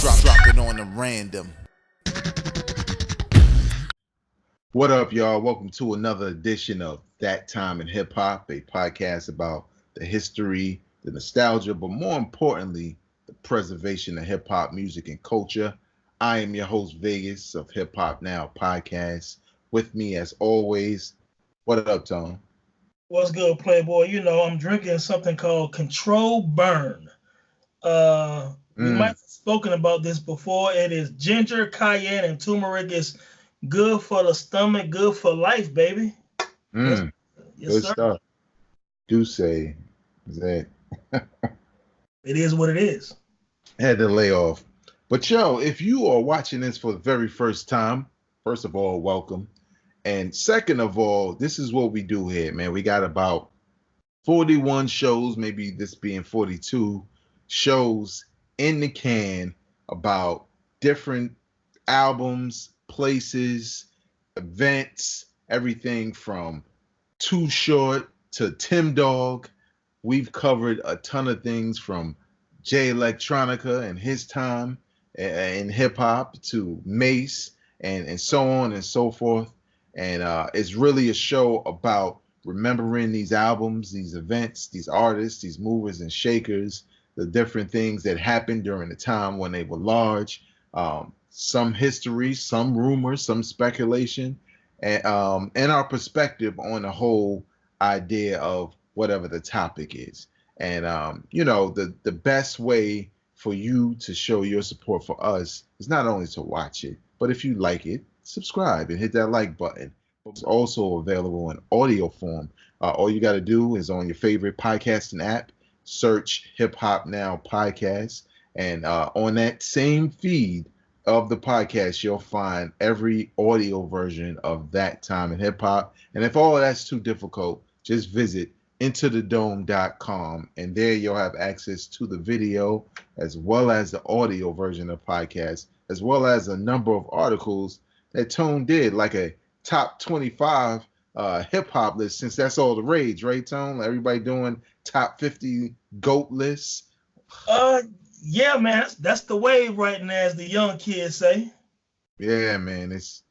Drop it on the random. What up, y'all? Welcome to another edition of That Time in Hip Hop, a podcast about the history, the nostalgia, but more importantly, the preservation of hip hop music and culture. I am your host, Vegas of Hip Hop Now podcast. With me, as always, what up, Tone? What's good, Playboy? You know, I'm drinking something called Control Burn. We might have spoken about this before. It is ginger, cayenne, and turmeric. It's good for the stomach, good for life, baby. Yes, good sir. Stuff. Do say that. It is what it is. Had to lay off. But yo, if you are watching this for the very first time, first of all, welcome. And second of all, this is what we do here, man. We got about 41 shows, maybe this being 42 shows in the can about different albums, places, events, everything from Too Short to Tim Dog. We've covered a ton of things from Jay Electronica and his time in hip hop to Mace and so on and so forth. And it's really a show about remembering these albums, these events, these artists, these movers and shakers, the different things that happened during the time when they were large, some history, some rumors, some speculation, and our perspective on the whole idea of whatever the topic is. And, you know, the best way for you to show your support for us is not only to watch it, but if you like it, subscribe and hit that like button. It's also available in audio form. All you got to do is on your favorite podcasting app, search Hip Hop Now Podcast. And on that same feed of the podcast, you'll find every audio version of That Time in Hip Hop. And if all of that's too difficult, just visit intothedome.com. And there you'll have access to the video as well as the audio version of the podcast, as well as a number of articles that Tone did, like a top 25 hip hop list, since that's all the rage, right, Tone? Everybody doing top 50 GOAT lists. Yeah, man, that's the wave right now, as the young kids say. Yeah, man, it's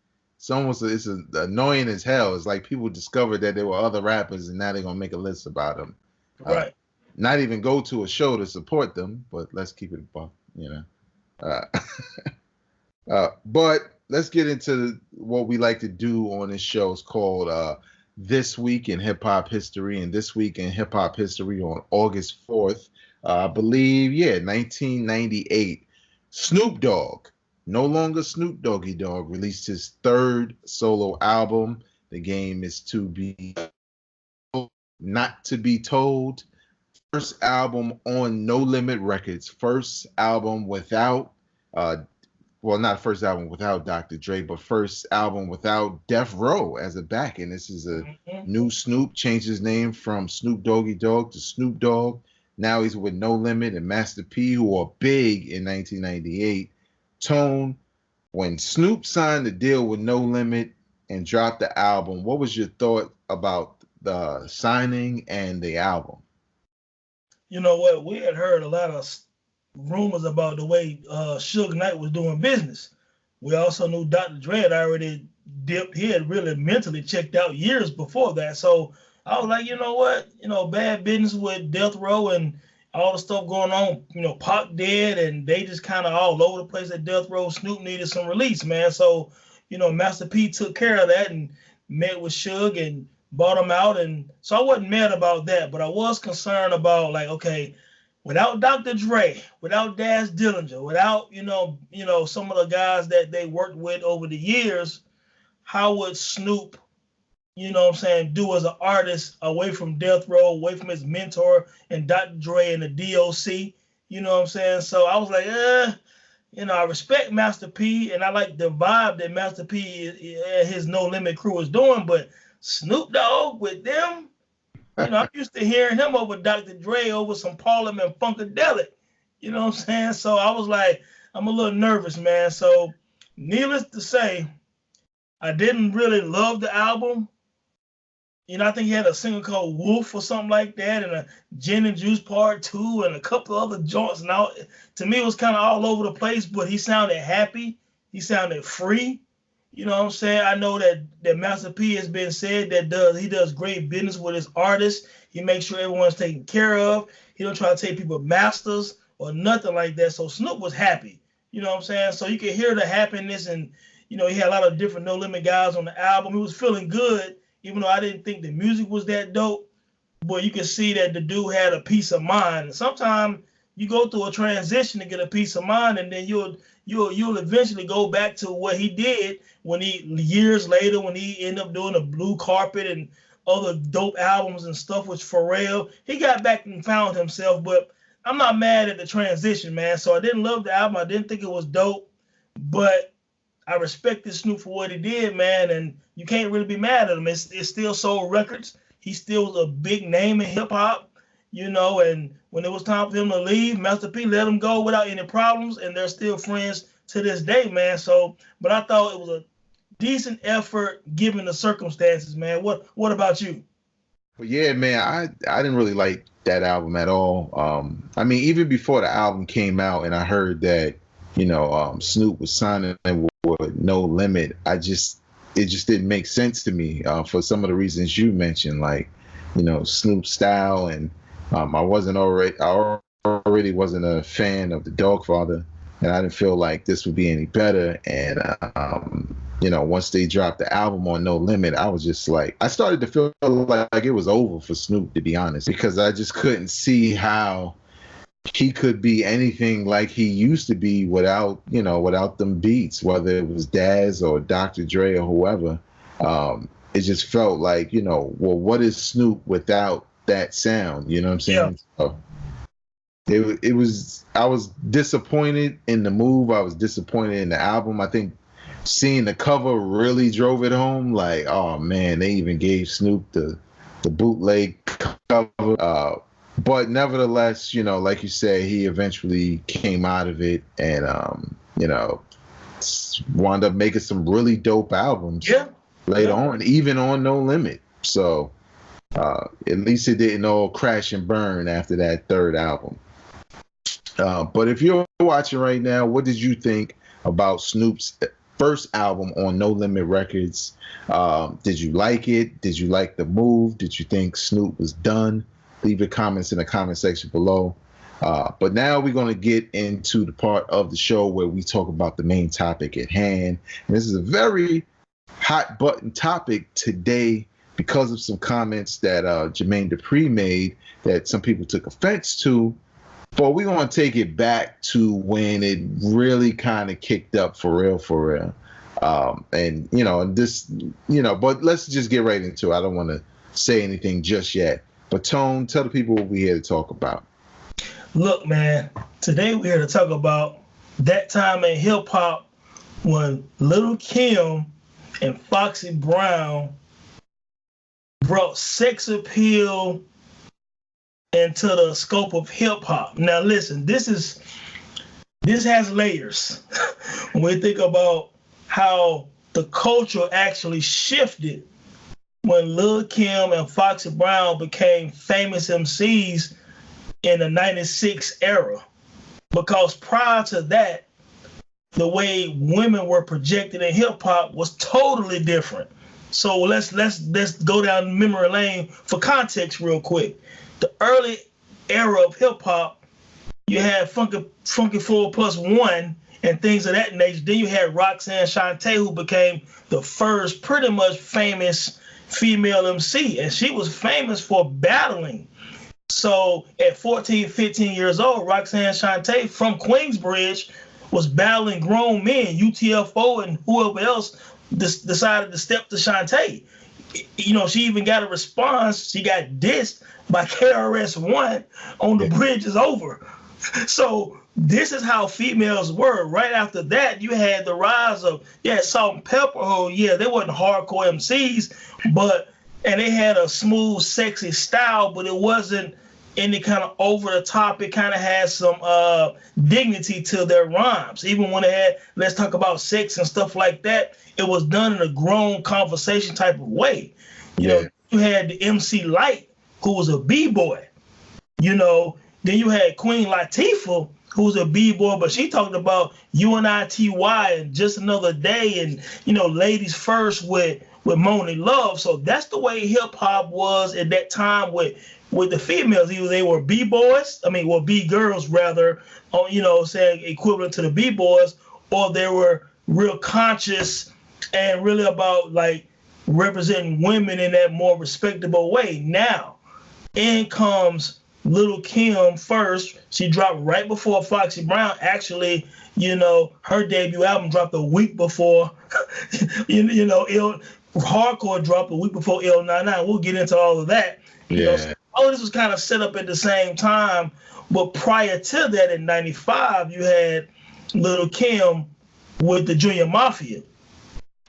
annoying as hell. It's like people discovered that there were other rappers, and now they're gonna make a list about them. Right. Not even go to a show to support them, but let's keep it buck, you know. But let's get into what we like to do on this show. It's called This Week in Hip Hop History. And This Week in Hip Hop History on August 4th, I believe, 1998, Snoop Dogg, no longer Snoop Doggy Dogg, released his third solo album. The Game Is To Be Not To Be Told. First album on No Limit Records. First album without well, not first album without Dr. Dre, but first album without Death Row as a backing. This is a new Snoop, changed his name from Snoop Doggy Dogg to Snoop Dogg. Now he's with No Limit and Master P, who are big in 1998. Tone, when Snoop signed the deal with No Limit and dropped the album, what was your thought about the signing and the album? You know what? We had heard a lot of rumors about the way Suge Knight was doing business. We also knew Dr. Dre had already dipped. He had really mentally checked out years before that. So I was like, you know what? You know, bad business with Death Row and all the stuff going on. You know, Pac dead, and they just kind of all over the place at Death Row. Snoop needed some release, man. So, you know, Master P took care of that and met with Suge and bought him out. And so I wasn't mad about that, but I was concerned about, like, okay, without Dr. Dre, without Daz Dillinger, without, you know, some of the guys that they worked with over the years, how would Snoop, you know what I'm saying, do as an artist away from Death Row, away from his mentor and Dr. Dre and the DOC, you know what I'm saying? So I was like, you know, I respect Master P, and I like the vibe that Master P and his No Limit crew is doing, but Snoop Dogg with them, you know, I'm used to hearing him over Dr. Dre over some Parliament Funkadelic. You know what I'm saying? So I was like, I'm a little nervous, man. So needless to say, I didn't really love the album, I think he had a single called Wolf or something like that, and a Gin and Juice Part 2, and a couple of other joints. Now, to me, it was kind of all over the place, but he sounded happy. He sounded free. You know what I'm saying? I know that Master P has been said that he does great business with his artists. He makes sure everyone's taken care of. He don't try to take people masters or nothing like that. So Snoop was happy. You know what I'm saying? So you can hear the happiness, and he had a lot of different No Limit guys on the album. He was feeling good, even though I didn't think the music was that dope. But you can see that the dude had a peace of mind. Sometimes you go through a transition to get a peace of mind, and then you'll eventually go back to what he did when years later when he ended up doing a Blue Carpet and other dope albums and stuff with Pharrell. He got back and found himself. But I'm not mad at the transition, man. So I didn't love the album. I didn't think it was dope, but I respected Snoop for what he did, man, and you can't really be mad at him. It's still sold records. He still was a big name in hip hop, and when it was time for him to leave, Master P let him go without any problems, and they're still friends to this day, man. So, but I thought it was a decent effort given the circumstances, man. What about you? Well, yeah, man, I didn't really like that album at all. I mean, even before the album came out and I heard that, Snoop was signing with No Limit, it just didn't make sense to me for some of the reasons you mentioned, like, Snoop's style, and I already wasn't a fan of the Dogfather, and I didn't feel like this would be any better. And once they dropped the album on No Limit, I was just like, I started to feel like it was over for Snoop, to be honest, because I just couldn't see how he could be anything like he used to be without them beats, whether it was Daz or Dr. Dre or whoever. It just felt like, well, what is Snoop without that sound? You know what I'm saying? Yeah. So it was, I was disappointed in the move. I was disappointed in the album. I think seeing the cover really drove it home. Like, oh man, they even gave Snoop the bootleg cover. But nevertheless, like you said, he eventually came out of it and, wound up making some really dope albums later on, even on No Limit. So at least it didn't all crash and burn after that third album. But if you're watching right now, what did you think about Snoop's first album on No Limit Records? Did you like it? Did you like the move? Did you think Snoop was done? Leave your comments in the comment section below. But now we're going to get into the part of the show where we talk about the main topic at hand. And this is a very hot button topic today because of some comments that Jermaine Dupri made that some people took offense to. But we're going to take it back to when it really kind of kicked up for real. And, but let's just get right into it. I don't want to say anything just yet. But Tone, tell the people what we're here to talk about. Look, man, today we're here to talk about that time in hip hop when Lil' Kim and Foxy Brown brought sex appeal into the scope of hip hop. Now, listen, this has layers. When we think about how the culture actually shifted when Lil' Kim and Foxy Brown became famous MCs in the 96 era. Because prior to that, the way women were projected in hip hop was totally different. So let's go down memory lane for context real quick. The early era of hip hop, you had Funky 4+1 and things of that nature. Then you had Roxanne Shante, who became the first pretty much famous female MC, and she was famous for battling. So at 14, 15 years old, Roxanne Shante from Queensbridge was battling grown men, UTFO and whoever else decided to step to Shante. She even got a response. She got dissed by KRS-One on The Bridge Is Over. So this is how females were. Right after that, you had the rise of, Salt and Pepper. Oh, yeah, they wasn't hardcore MCs, and they had a smooth, sexy style, but it wasn't any kind of over the top. It kind of had some dignity to their rhymes. Even when they had, let's talk about sex and stuff like that, it was done in a grown conversation type of way. You know, you had the MC Light, who was a b-boy. You know, then you had Queen Latifah, who was a b-boy, but she talked about UNITY and Just Another Day, and Ladies First with Moni Love. So that's the way hip hop was at that time with the females. Either they were b-boys, b-girls rather, saying equivalent to the b-boys, or they were real conscious and really about like representing women in that more respectable way. Now, in comes Little Kim first. She dropped right before Foxy Brown. Actually, her debut album dropped a week before, Hardcore dropped a week before L99. We'll get into all of that. So all of this was kind of set up at the same time. But prior to that, in '95, you had Little Kim with the Junior Mafia.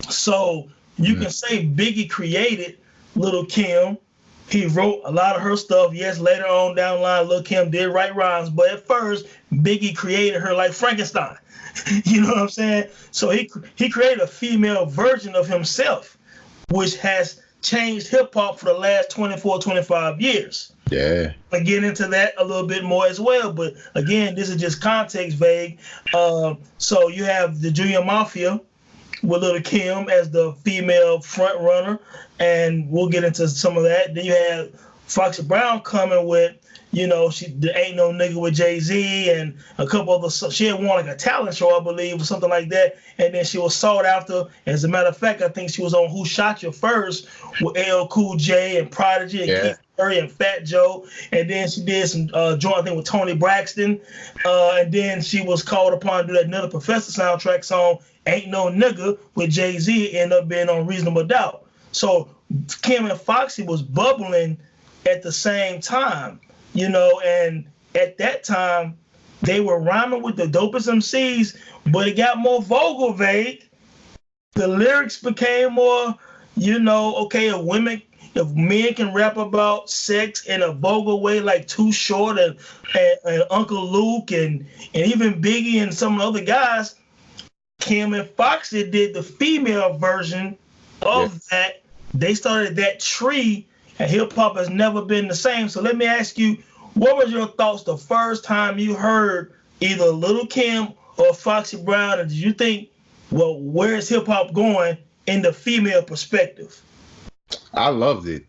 So you can say Biggie created Little Kim. He wrote a lot of her stuff. Yes, later on down the line, Lil' Kim did write rhymes, but at first, Biggie created her like Frankenstein. You know what I'm saying? So he created a female version of himself, which has changed hip-hop for the last 24, 25 years. Yeah. I get into that a little bit more as well, but again, this is just context vague. So you have the Junior Mafia with Little Kim as the female front runner, and we'll get into some of that. Then you had Foxy Brown coming with, there Ain't No Nigga with Jay-Z and a couple other. She had won like a talent show, I believe, or something like that. And then she was sought after. As a matter of fact, I think she was on Who Shot You First with LL Cool J and Prodigy and Keith Murray and Fat Joe. And then she did some joint thing with Tony Braxton. And then she was called upon to do that Another Professor soundtrack song, Ain't No Nigga with Jay-Z, ended up being on Reasonable Doubt. So Kim and Foxy was bubbling at the same time, and at that time they were rhyming with the dopest MCs, but it got more vocal vague. The lyrics became more, if men can rap about sex in a vulgar way like Too Short and Uncle Luke and even Biggie and some of the other guys, Kim and Foxy did the female version of that. They started that tree, and hip-hop has never been the same. So let me ask you, what was your thoughts the first time you heard either Little Kim or Foxy Brown, and did you think, well, where is hip-hop going in the female perspective? I loved it.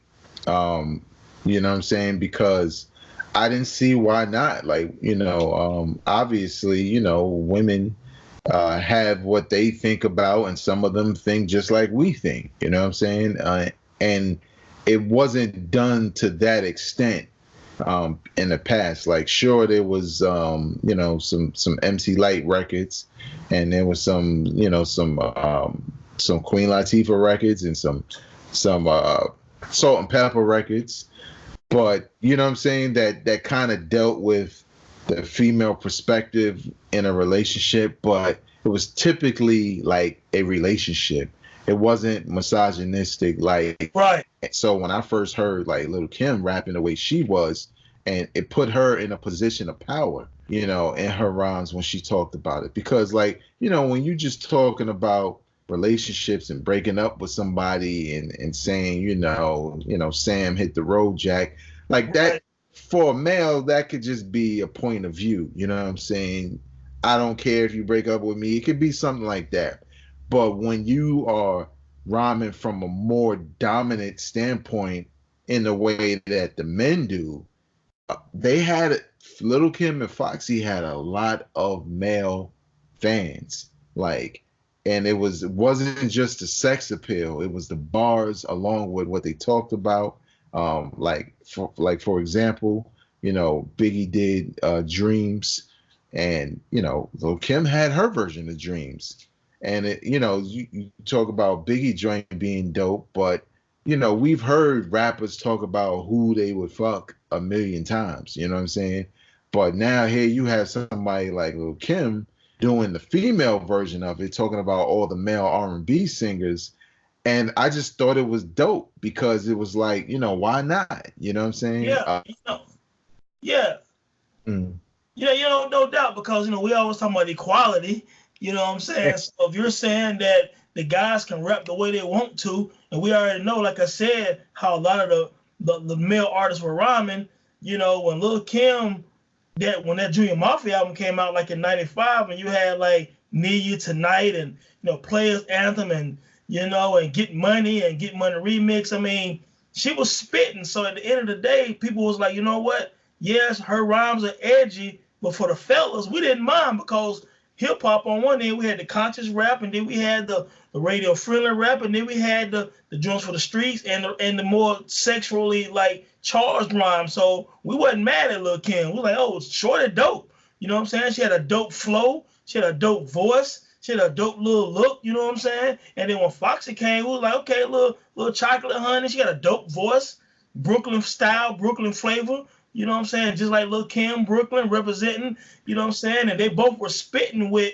You know what I'm saying? Because I didn't see why not. Like, obviously, women have what they think about, and some of them think just like we think, you know what I'm saying? And it wasn't done to that extent in the past. Like, sure, there was some MC Light records, and there was some Queen Latifah records and some Salt and Pepper records, but you know what I'm saying, that kind of dealt with the female perspective in a relationship, but it was typically like a relationship. It wasn't misogynistic, like, right. So when I first heard like Little Kim rapping the way she was, and it put her in a position of power, in her rhymes when she talked about it. Because like, when you just talking about relationships and breaking up with somebody and saying, Sam hit the road, Jack, like that, for a male, that could just be a point of view. You know what I'm saying? I don't care if you break up with me. It could be something like that. But when you are rhyming from a more dominant standpoint in the way that the men do, Little Kim and Foxy had a lot of male fans. Like, and it wasn't just the sex appeal. It was the bars along with what they talked about. For example, Biggie did Dreams, and Lil' Kim had her version of Dreams. And you talk about Biggie joint being dope, but we've heard rappers talk about who they would fuck a million times. You know what I'm saying? But now here you have somebody like Lil' Kim doing the female version of it, talking about all the male R&B singers. And I just thought it was dope because it was like, why not? You know what I'm saying? Yeah. Yeah. No doubt, because, we always talk about equality, you know what I'm saying? So if you're saying that the guys can rap the way they want to, and we already know, like I said, how a lot of the male artists were rhyming. You know, when Lil Kim, when that Junior Mafia album came out like in '95, and you had like Need You Tonight and Players Anthem and and Get Money remix. I mean, she was spitting. So at the end of the day, people was like, you know what? Yes, her rhymes are edgy, but for the fellas, we didn't mind because hip hop on one end, we had the conscious rap, and then we had the radio friendly rap, and then we had the joints for the streets and the more sexually like charged rhymes. So we wasn't mad at Lil Kim. We were like, oh, shorty dope. You know what I'm saying? She had a dope flow. She had a dope voice. She had a dope little look. You know what I'm saying? And then when Foxy came, we was like, okay, little chocolate honey. She got a dope voice, Brooklyn style, Brooklyn flavor. You know what I'm saying? Just like Lil Kim, Brooklyn representing, you know what I'm saying? And they both were spitting with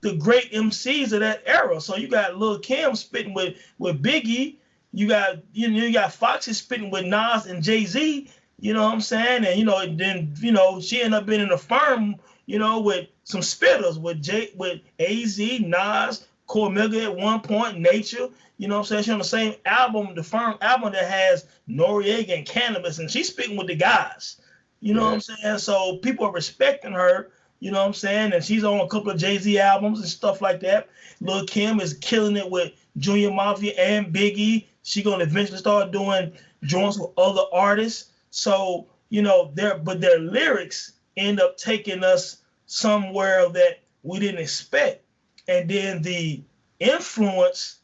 the great MCs of that era. So you got Lil Kim spitting with Biggie. You got Foxy spitting with Nas and Jay-Z. You know what I'm saying? And then she ended up being in a firm, with some spitters with AZ, Nas, Cormega at one point, Nature. You know what I'm saying? She's on the same album, the firm album that has Noriega and Cannabis, and she's speaking with the guys. You know what I'm saying? So people are respecting her, you know what I'm saying? And she's on a couple of Jay-Z albums and stuff like that. Lil Kim is killing it with Junior Mafia and Biggie. She's going to eventually start doing joints with other artists. So, their lyrics end up taking us somewhere that we didn't expect. And then the influence,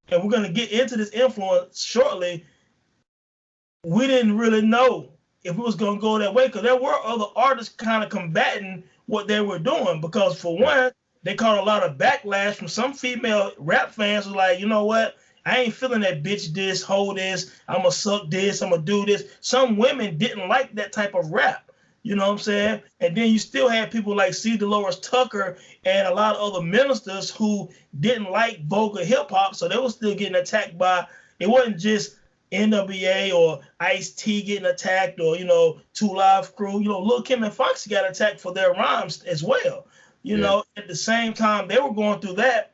and we're going to get into this influence shortly, we didn't really know if it was going to go that way, because there were other artists kind of combating what they were doing. Because for one, they caught a lot of backlash from some female rap fans who like, you know what? I ain't feeling that bitch this, hoe this, I'm going to suck this, I'm going to do this. Some women didn't like that type of rap. You know what I'm saying? And then you still had people like C. Dolores Tucker and a lot of other ministers who didn't like vulgar hip hop, so they were still getting attacked by, it wasn't just NWA or Ice-T getting attacked or, 2 Live Crew. Lil Kim and Foxy got attacked for their rhymes as well. At the same time they were going through that,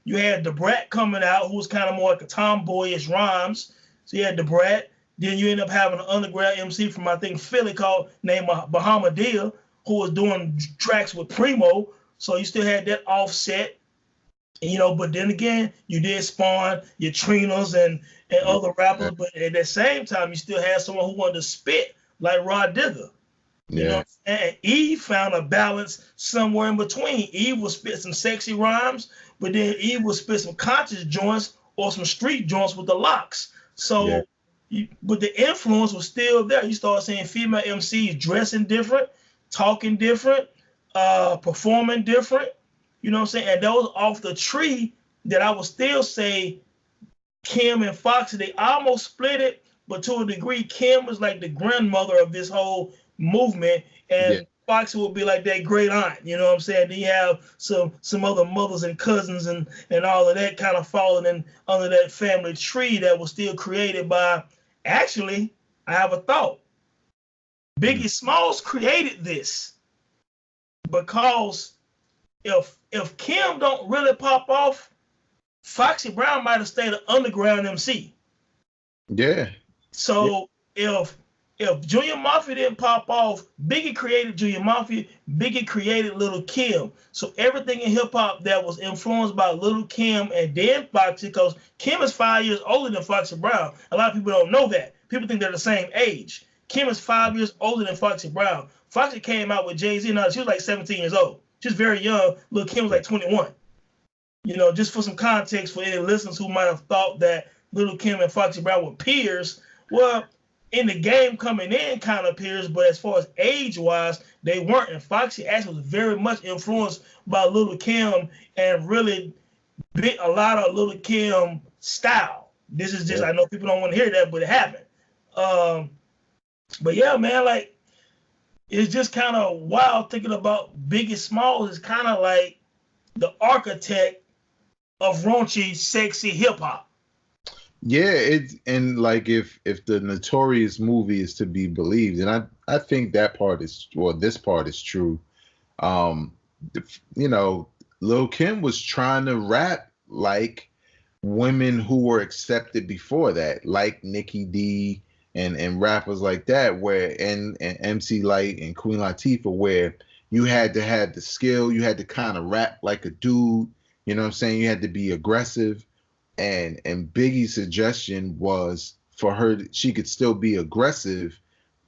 you had Da Brat coming out, who was kind of more like a tomboyish rhymes. So you had Da Brat. Then you end up having an underground MC from, I think, Philly named Bahamadia, who was doing tracks with Primo. So you still had that offset. But then again, you did spawn your Trinas and other rappers. But at the same time, you still had someone who wanted to spit like Rod Digger. And Eve found a balance somewhere in between. Eve would spit some sexy rhymes, but then Eve would spit some conscious joints or some street joints with the locks. So, but the influence was still there. You start seeing female MCs dressing different, talking different, performing different. You know what I'm saying? And those off the tree that I would still say Kim and Foxy, they almost split it, but to a degree, Kim was like the grandmother of this whole movement, and Foxy would be like that great aunt. You know what I'm saying? Then you have some other mothers and cousins and all of that kind of falling in under that family tree that was still created by, actually, I have a thought. Biggie Smalls created this because if Kim don't really pop off, Foxy Brown might have stayed an underground MC. Yeah. So if Junior Mafia didn't pop off, Biggie created Junior Mafia, Biggie created Little Kim. So everything in hip hop that was influenced by Little Kim and then Foxy, because Kim is 5 years older than Foxy Brown. A lot of people don't know that. People think they're the same age. Kim is 5 years older than Foxy Brown. Foxy came out with Jay-Z, now she was like 17 years old. She was very young. Little Kim was like 21. Just for some context for any listeners who might have thought that Little Kim and Foxy Brown were peers. Well, in the game coming in kind of peers, but as far as age-wise, they weren't. And Foxy actually was very much influenced by Little Kim and really bit a lot of Little Kim style. This is just, I know people don't want to hear that, but it happened. But yeah, man, like, it's just kind of wild thinking about Biggie Smalls is kind of like the architect of raunchy, sexy hip-hop. Yeah, and like if the Notorious movie is to be believed, and I think that part is, or this part is true. Lil Kim was trying to rap like women who were accepted before that, like Nikki D and rappers like that, where and MC Light and Queen Latifah, where you had to have the skill, you had to kind of rap like a dude, you know what I'm saying? You had to be aggressive. And Biggie's suggestion was for her, she could still be aggressive,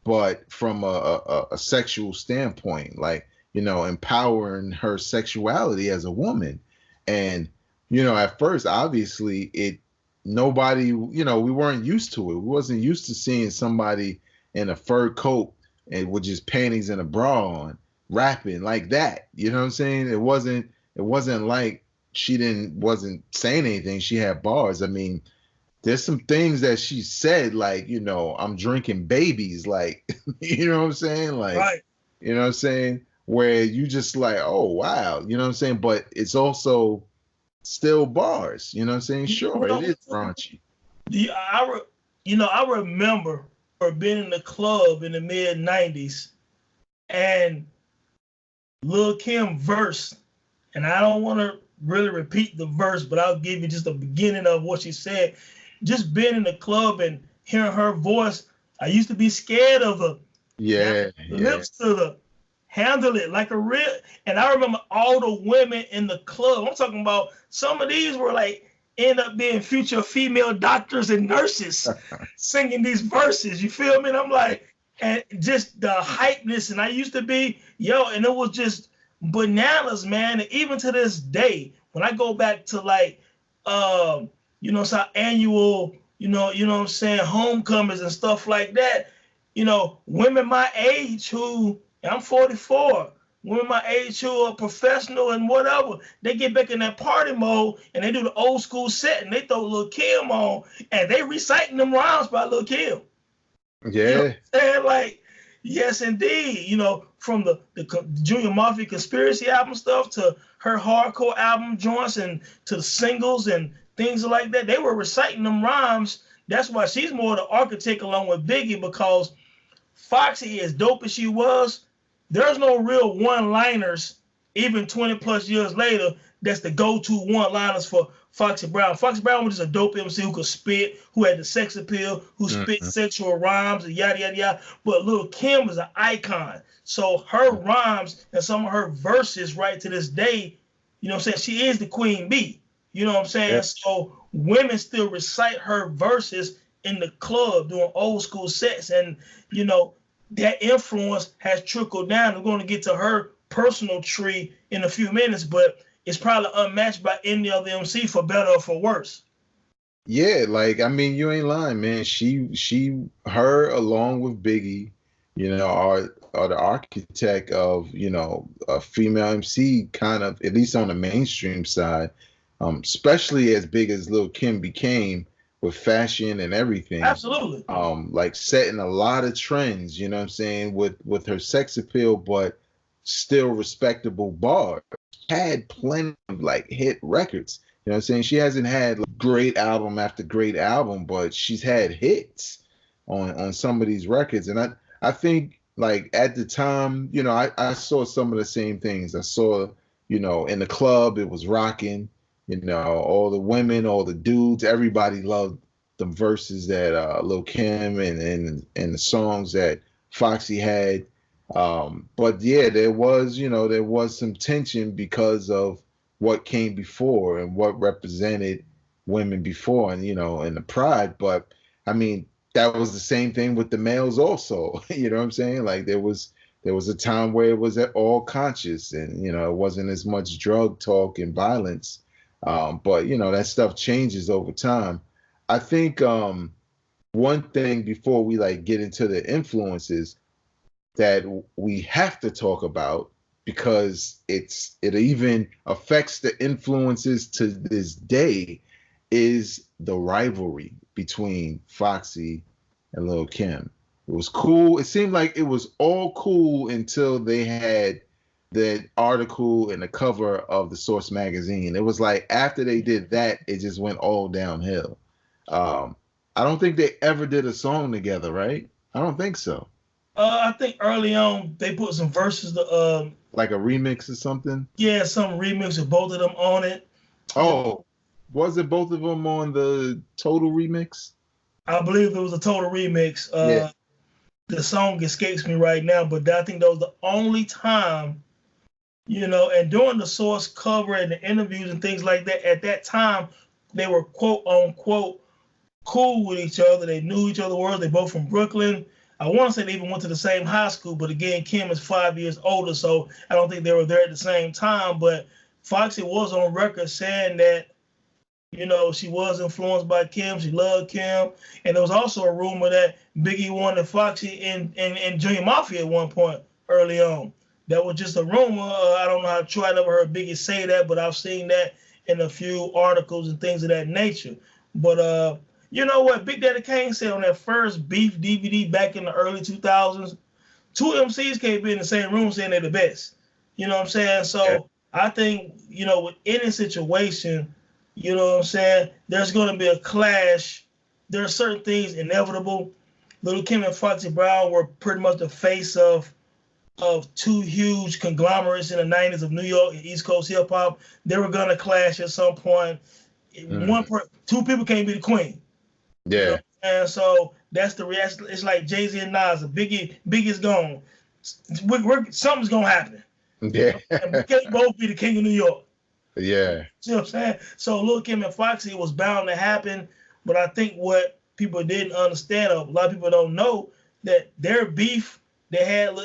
but from a sexual standpoint, like, you know, empowering her sexuality as a woman. And, you know, at first, obviously, nobody, you know, we weren't used to it. We wasn't used to seeing somebody in a fur coat and with just panties and a bra on rapping like that. You know what I'm saying? It wasn't like wasn't saying anything. She had bars. I mean, there's some things that she said, like, you know, I'm drinking babies, like, you know what I'm saying? Like, Right. you know what I'm saying? Where you just like, oh, wow, you know what I'm saying? But it's also still bars, you know what I'm saying? Sure, it is raunchy. I remember being in the club in the mid 90s and Lil Kim verse, and I don't want to really repeat the verse, but I'll give you just the beginning of what she said. Just being in the club and hearing her voice, I used to be scared of her. Lips to the handle it like a real. And I remember all the women in the club. I'm talking about some of these were like end up being future female doctors and nurses singing these verses. You feel me? And I'm like, and just the hypeness. And I used to be, and it was just bananas, man. And even to this day, when I go back to like, it's our annual, what I'm saying, homecomings and stuff like that, women my age who, and I'm 44, women my age who are professional and whatever, they get back in that party mode and they do the old school set and they throw Lil Kim on and they reciting them rhymes by Lil Kim. Yeah. You know what I'm saying? Like, yes, indeed. From the Junior Mafia Conspiracy album stuff to her hardcore album joints and to the singles and things like that, they were reciting them rhymes. That's why she's more the architect along with Biggie, because Foxy, as dope as she was, there's no real one-liners, even 20 plus years later, that's the go-to one-liners for Foxy Brown. Foxy Brown was just a dope MC who could spit, who had the sex appeal, who spit sexual rhymes, and yada, yada, yada. But Lil Kim is an icon. So her rhymes and some of her verses right to this day, you know what I'm saying, she is the queen bee. You know what I'm saying? Yep. So women still recite her verses in the club doing old school sets, and that influence has trickled down. We're going to get to her personal tree in a few minutes, but it's probably unmatched by any other MC, for better or for worse. Yeah, like, I mean, you ain't lying, man. Her along with Biggie, are the architect of, a female MC, kind of, at least on the mainstream side, especially as big as Lil Kim became with fashion and everything. Absolutely. Like setting a lot of trends, you know what I'm saying, with her sex appeal, but still respectable bars. Had plenty of like hit records. You know what I'm saying? She hasn't had like great album after great album, but she's had hits on some of these records. And I think, like, at the time, I saw some of the same things. I saw, in the club, it was rocking. All the women, all the dudes, everybody loved the verses that Lil Kim and the songs that Foxy had. But yeah, there was some tension because of what came before and what represented women before, and and the pride. But I mean, that was the same thing with the males also. You know what I'm saying? Like, there was a time where it was all conscious, and it wasn't as much drug talk and violence. But that stuff changes over time. I think one thing before we like get into the influences that we have to talk about, because it even affects the influences to this day, is the rivalry between Foxy and Lil Kim. It was cool. It seemed like it was all cool until they had that article and the cover of the Source magazine. It was like after they did that, it just went all downhill. I don't think they ever did a song together, right? I don't think so. I think early on they put some verses like a remix or something. Yeah, some remix with both of them on it. Oh, wasn't both of them on the Total remix? I believe it was a total remix. Yeah. The song escapes me right now, but I think that was the only time, and during the Source cover and the interviews and things like that, at that time, they were quote unquote cool with each other. They knew each other well. They both from Brooklyn. I want to say they even went to the same high school, but again, Kim is 5 years older, so I don't think they were there at the same time. But Foxy was on record saying that, she was influenced by Kim. She loved Kim. And there was also a rumor that Biggie wanted Foxy in Junior Mafia at one point early on. That was just a rumor. I don't know how true. I never heard Biggie say that, but I've seen that in a few articles and things of that nature. But you know what? Big Daddy Kane said on that first Beef DVD back in the early 2000s, two MCs can't be in the same room saying they're the best. You know what I'm saying? So Yeah. I think, with any situation, there's going to be a clash. There are certain things inevitable. Little Kim and Foxy Brown were pretty much the face of two huge conglomerates in the 90s of New York and East Coast hip hop. They were going to clash at some point. Two people can't be the queen. Yeah. And so that's the reaction. It's like Jay-Z and Nas. Biggie's gone. Something's going to happen. Yeah. And we can't both be the king of New York. Yeah. See what I'm saying? So Lil Kim and Foxy was bound to happen, but I think what people didn't understand, a lot of people don't know, that their beef, they had,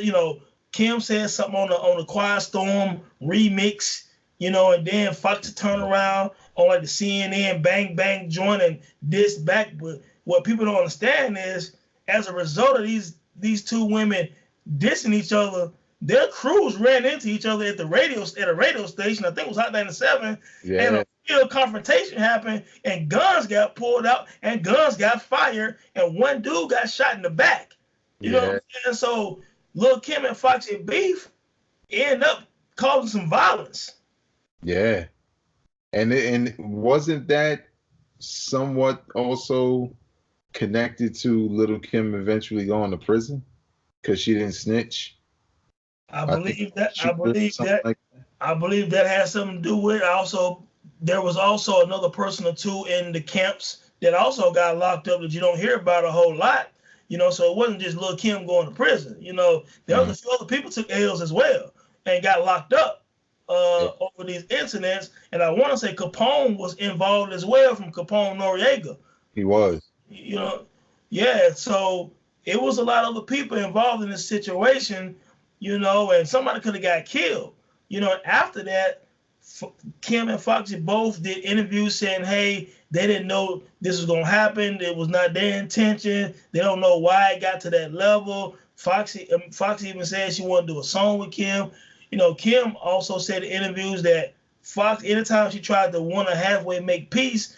Kim said something on the Quiet Storm remix, and then Foxy turned around on like the CNN Bang Bang joint and diss back. But what people don't understand is, as a result of these two women dissing each other, their crews ran into each other at a radio station. I think it was Hot 97. Yeah. And a real confrontation happened, and guns got pulled out, and guns got fired, and one dude got shot in the back. You know what I'm saying? So Lil Kim and Foxy beef end up causing some violence. Yeah. And wasn't that somewhat also connected to Little Kim eventually going to prison because she didn't snitch? I believe that has something to do with it. There was also another person or two in the camps that also got locked up that you don't hear about a whole lot. So it wasn't just Lil Kim going to prison. There was a few other people took L's as well and got locked up over these incidents. And I want to say Capone was involved as well, from Capone Noriega. He was. Yeah. So it was a lot of other people involved in this situation. And somebody could have got killed. After that, Kim and Foxy both did interviews saying, hey, they didn't know this was going to happen. It was not their intention. They don't know why it got to that level. Foxy even said she wanted to do a song with Kim. Kim also said in interviews that anytime she tried to want to halfway make peace,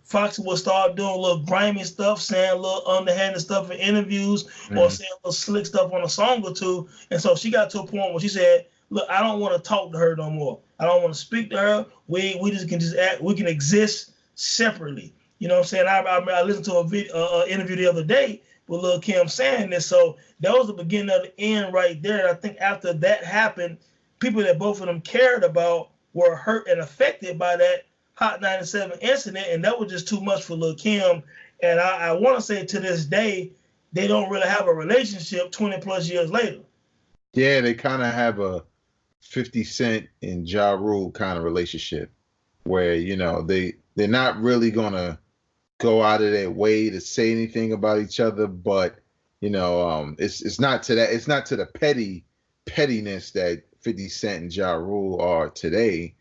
Foxy would start doing a little grimy stuff, saying a little underhanded stuff in interviews, or saying a little slick stuff on a song or two. And so she got to a point where she said, look, I don't want to talk to her no more. I don't want to speak to her. We can exist separately. You know what I'm saying? I listened to a interview the other day with Lil Kim saying this. So that was the beginning of the end right there. And I think after that happened, people that both of them cared about were hurt and affected by that Hot 97 incident, and that was just too much for Lil Kim. And I want to say to this day, they don't really have a relationship 20 plus years later. Yeah, they kind of have a 50 Cent and Ja Rule kind of relationship where, they're not really going to go out of their way to say anything about each other, but, it's not to that. It's not to the pettiness that 50 Cent and Ja Rule are today.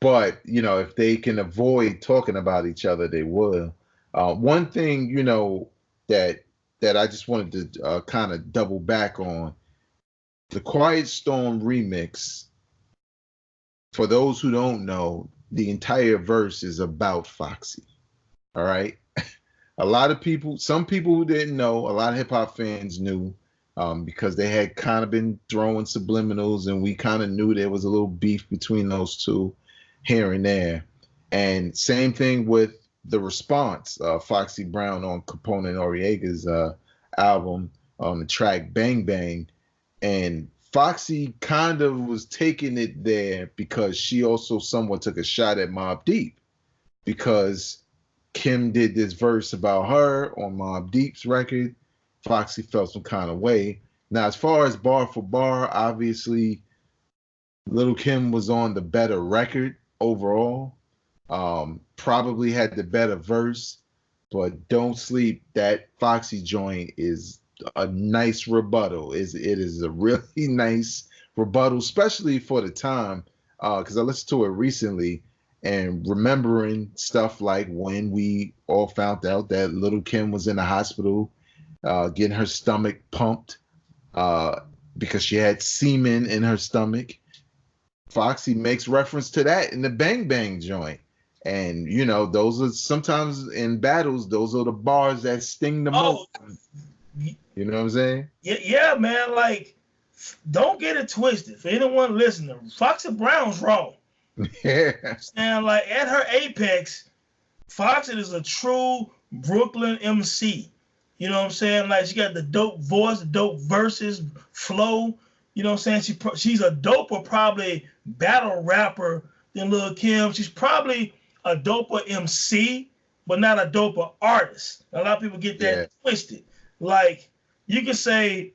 But, if they can avoid talking about each other, they will. One thing, that I just wanted to kind of double back on, the Quiet Storm remix, for those who don't know, the entire verse is about Foxy. All right? Some people who didn't know, a lot of hip-hop fans knew, because they had kind of been throwing subliminals, and we kind of knew there was a little beef between those two here and there. And same thing with the response, Foxy Brown on Capone Noriega's album on the track Bang Bang. And Foxy kind of was taking it there because she also somewhat took a shot at Mobb Deep. because Kim did this verse about her on Mobb Deep's record. Foxy felt some kind of way. Now, as far as bar for bar, obviously, Little Kim was on the better record overall. Probably had the better verse, but don't sleep. That Foxy joint is a nice rebuttal. It is a really nice rebuttal, especially for the time. Because I listened to it recently and remembering stuff like when we all found out that Little Kim was in the hospital, getting her stomach pumped uh, because she had semen in her stomach. Foxy makes reference to that in the Bang Bang joint. And those are sometimes in battles, those are the bars that sting the most. You know what I'm saying? Yeah, man. Like, don't get it twisted. For anyone listening, Foxy Brown's wrong. Yeah. And like at her apex, Foxy is a true Brooklyn MC. You know what I'm saying? Like she got the dope voice, the dope verses, flow. You know what I'm saying? She's a doper probably battle rapper than Lil' Kim. She's probably a doper MC, but not a doper artist. A lot of people get that twisted. Like you can say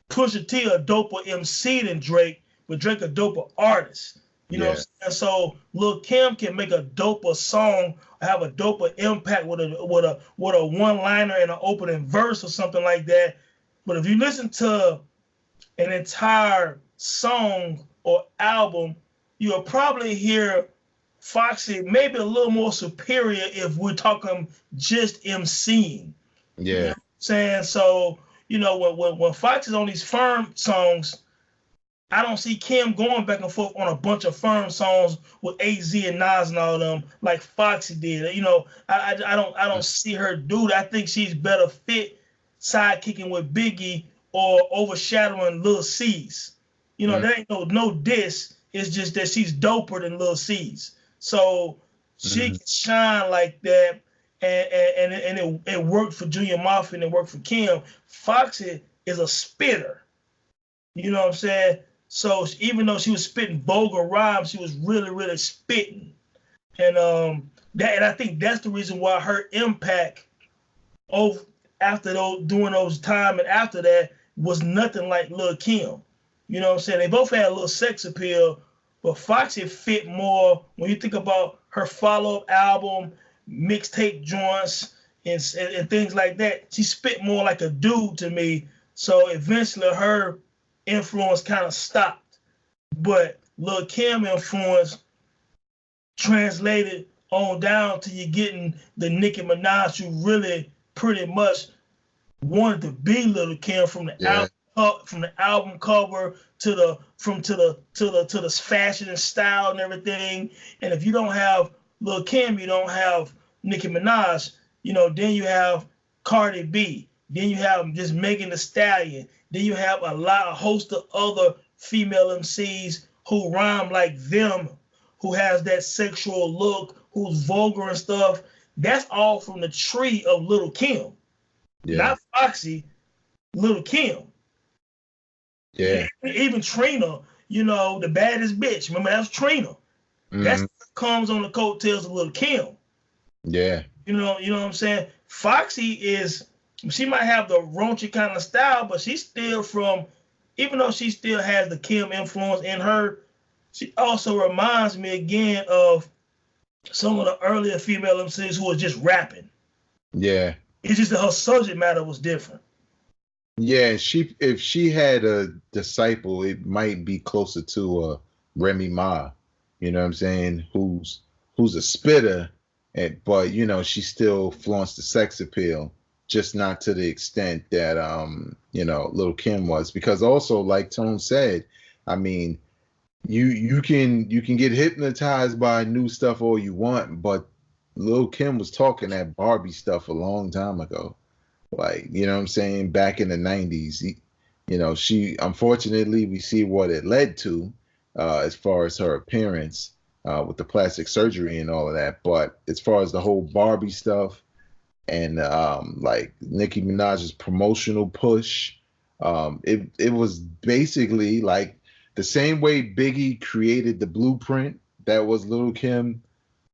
Pusha T a doper MC than Drake, but Drake a doper artist. You know what I'm saying? So Lil' Kim can make a doper song, have a doper impact with a one-liner and an opening verse or something like that. But if you listen to an entire song or album, you'll probably hear Foxy maybe a little more superior if we're talking just MCing. Yeah. You know what I'm saying? So, when Foxy's on these firm songs, I don't see Kim going back and forth on a bunch of firm songs with AZ and Nas and all of them like Foxy did. I don't see her do that. I think she's better fit sidekicking with Biggie or overshadowing Lil C's. There ain't no diss. It's just that she's doper than Lil C's. So she can shine like that, and it worked for Junior Mafia and it worked for Kim. Foxy is a spitter. You know what I'm saying? So even though she was spitting vulgar rhymes, she was really, really spitting. And I think that's the reason why her impact after during those time and after that was nothing like Lil' Kim. You know what I'm saying? They both had a little sex appeal, but Foxy fit more when you think about her follow-up album, mixtape joints, and things like that. She spit more like a dude to me. So eventually her influence kind of stopped, but Lil' Kim influence translated on down to you getting the Nicki Minaj who really pretty much wanted to be Lil' Kim from the album cover to the fashion and style and everything. And if you don't have Lil' Kim, you don't have Nicki Minaj. Then you have Cardi B. Then you have just Megan Thee Stallion. Then you have a host of other female MCs who rhyme like them, who has that sexual look, who's vulgar and stuff. That's all from the tree of Lil' Kim. Yeah. Not Foxy, Lil' Kim. Yeah. Even Trina, the baddest bitch. Remember, that's Trina. That comes on the coattails of Lil' Kim. Yeah. You know what I'm saying? Foxy she might have the raunchy kind of style, but she's still even though she still has the Kim influence in her, she also reminds me again of some of the earlier female MCs who were just rapping. Yeah. It's just that her subject matter was different. Yeah, if she had a disciple, it might be closer to Remy Ma. You know what I'm saying? Who's a spitter, but she still flaunts the sex appeal, just not to the extent that Lil' Kim was. Because also, like Tone said, I mean, you can get hypnotized by new stuff all you want, but Lil' Kim was talking that Barbie stuff a long time ago. Like, you know what I'm saying? Back in the 90s, she, unfortunately, we see what it led to as far as her appearance with the plastic surgery and all of that. But as far as the whole Barbie stuff and like Nicki Minaj's promotional push, it was basically like the same way Biggie created the blueprint that was Lil' Kim.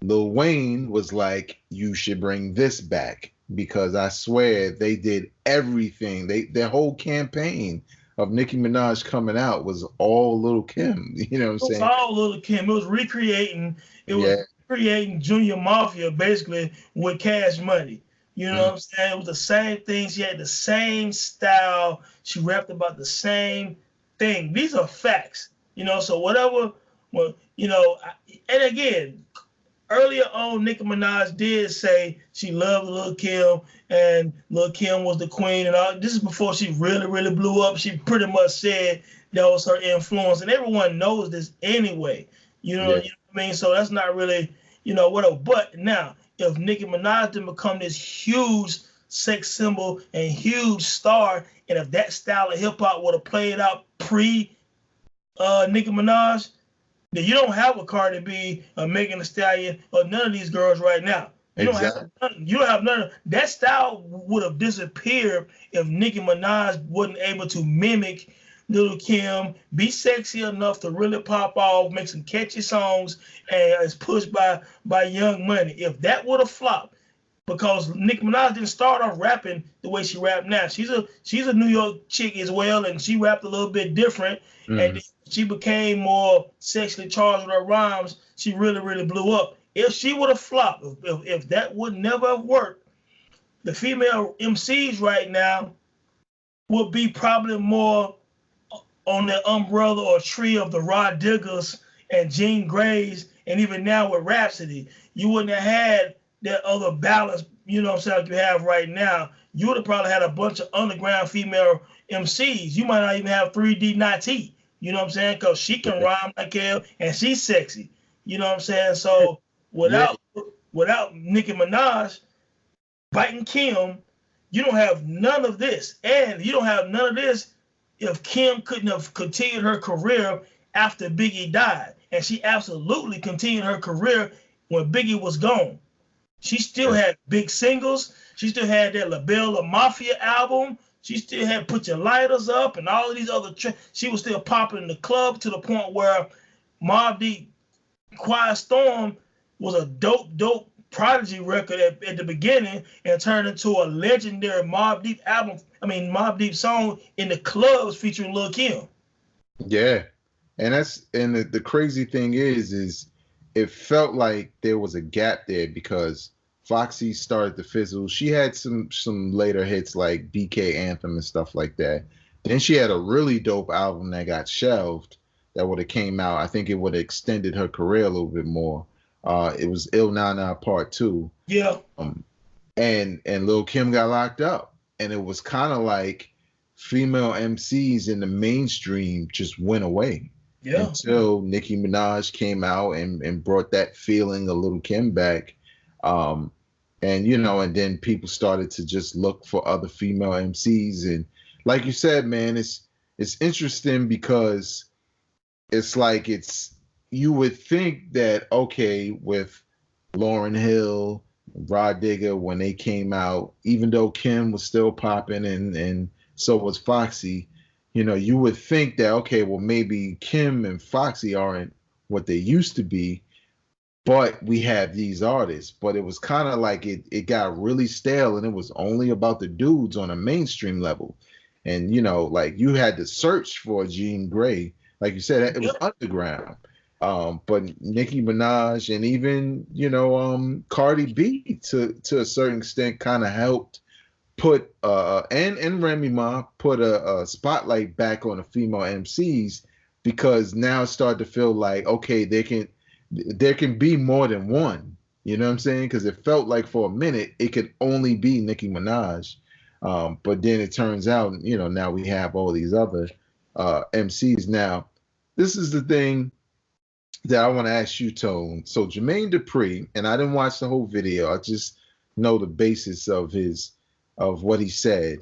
Lil Wayne was like, "You should bring this back because I swear they did everything. Their whole campaign of Nicki Minaj coming out was all Lil Kim." You know what I'm It was saying? all Little Kim. It was recreating. It was Yeah. recreating Junior Mafia basically with Cash Money. You know Mm, what I'm saying? It was the same thing. She had the same style. She rapped about the same thing. These are facts. So whatever. Well, and again, earlier on, Nicki Minaj did say she loved Lil Kim and Lil Kim was the queen and all. This is before she really, really blew up. She pretty much said that was her influence, and everyone knows this anyway. yeah. You know what I mean? So that's not really, whatever. But now, if Nicki Minaj didn't become this huge sex symbol and huge star, and if that style of hip hop would have played out pre Nicki Minaj, that you don't have a Cardi B, a Megan Thee Stallion, or none of these girls right now. Exactly. You don't have none of that style would have disappeared if Nicki Minaj wasn't able to mimic Little Kim, be sexy enough to really pop off, make some catchy songs, and is pushed by Young Money. If that would have flopped, because Nicki Minaj didn't start off rapping the way she rapped now. She's a New York chick as well, and she rapped a little bit different. And Mm, then she became more sexually charged with her rhymes. She really, really blew up. If she would have flopped, if that would never have worked, the female MCs right now would be probably more on the umbrella or tree of the Rod Diggers and Jean Grays, and even now with Rhapsody, you wouldn't have had that other balance, what I'm saying, like you have right now. You would have probably had a bunch of underground female MCs. You might not even have 3D Nati, you know what I'm saying? Because she can yeah. rhyme like hell and she's sexy. You know what I'm saying? So Yeah. without Nicki Minaj biting Kim, you don't have none of this. And you don't have none of this if Kim couldn't have continued her career after Biggie died. And she absolutely continued her career when Biggie was gone. She still Yeah. had big singles. She still had that La Bella Mafia album. She still had Put Your Lighters Up and all of these other. She was still popping in the club to the point where Mobb Deep Quiet Storm was a dope Prodigy record at the beginning and turned into a legendary Mobb Deep album. I mean, Mobb Deep song in the clubs featuring Lil Kim. Yeah. And the crazy thing is it felt like there was a gap there because Foxy started to fizzle. She had some later hits like BK Anthem and stuff like that. Then she had a really dope album that got shelved that would have came out. I think it would have extended her career a little bit more. It was Il Nana Part Two. Yeah, Um, and Lil Kim got locked up, and it was kind of like female MCs in the mainstream just went away yeah. until Nicki Minaj came out and brought that feeling of Little Kim back. Um, and and then people started to just look for other female MCs. And like you said, man, it's interesting because it's like you would think that okay, with Lauryn Hill, Rod Digger, when they came out, even though Kim was still popping and so was Foxy, you would think that okay, well maybe Kim and Foxy aren't what they used to be, but we have these artists. But it was kind of like it got really stale and it was only about the dudes on a mainstream level. And like you had to search for Jean Grey. Like you said, it was underground. But Nicki Minaj and even Cardi B to a certain extent kind of helped put and Remy Ma put a spotlight back on the female MCs because now it started to feel like okay, there can be more than one. You know what I'm saying? Because it felt like for a minute it could only be Nicki Minaj, but then it turns out now we have all these other MCs. Now this is the thing that I want to ask you, Tone. So Jermaine Dupri, and I didn't watch the whole video. I just know the basis of what he said.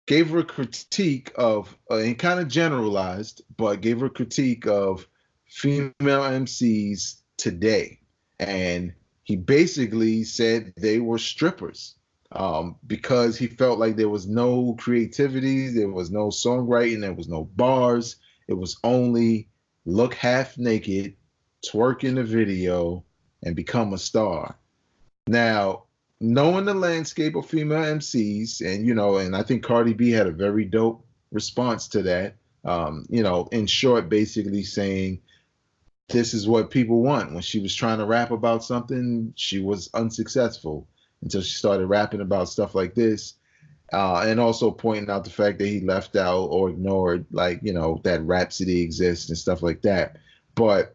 Gave her a critique of, and kind of generalized, but gave her a critique of female MCs today, and he basically said they were strippers because he felt like there was no creativity, there was no songwriting, there was no bars. It was only look half naked, twerk in the video, and become a star. Now, knowing the landscape of female MCs, and and I think Cardi B had a very dope response to that. In short, basically saying this is what people want. When she was trying to rap about something, she was unsuccessful until she started rapping about stuff like this. And also pointing out the fact that he left out or ignored, that Rhapsody exists and stuff like that. But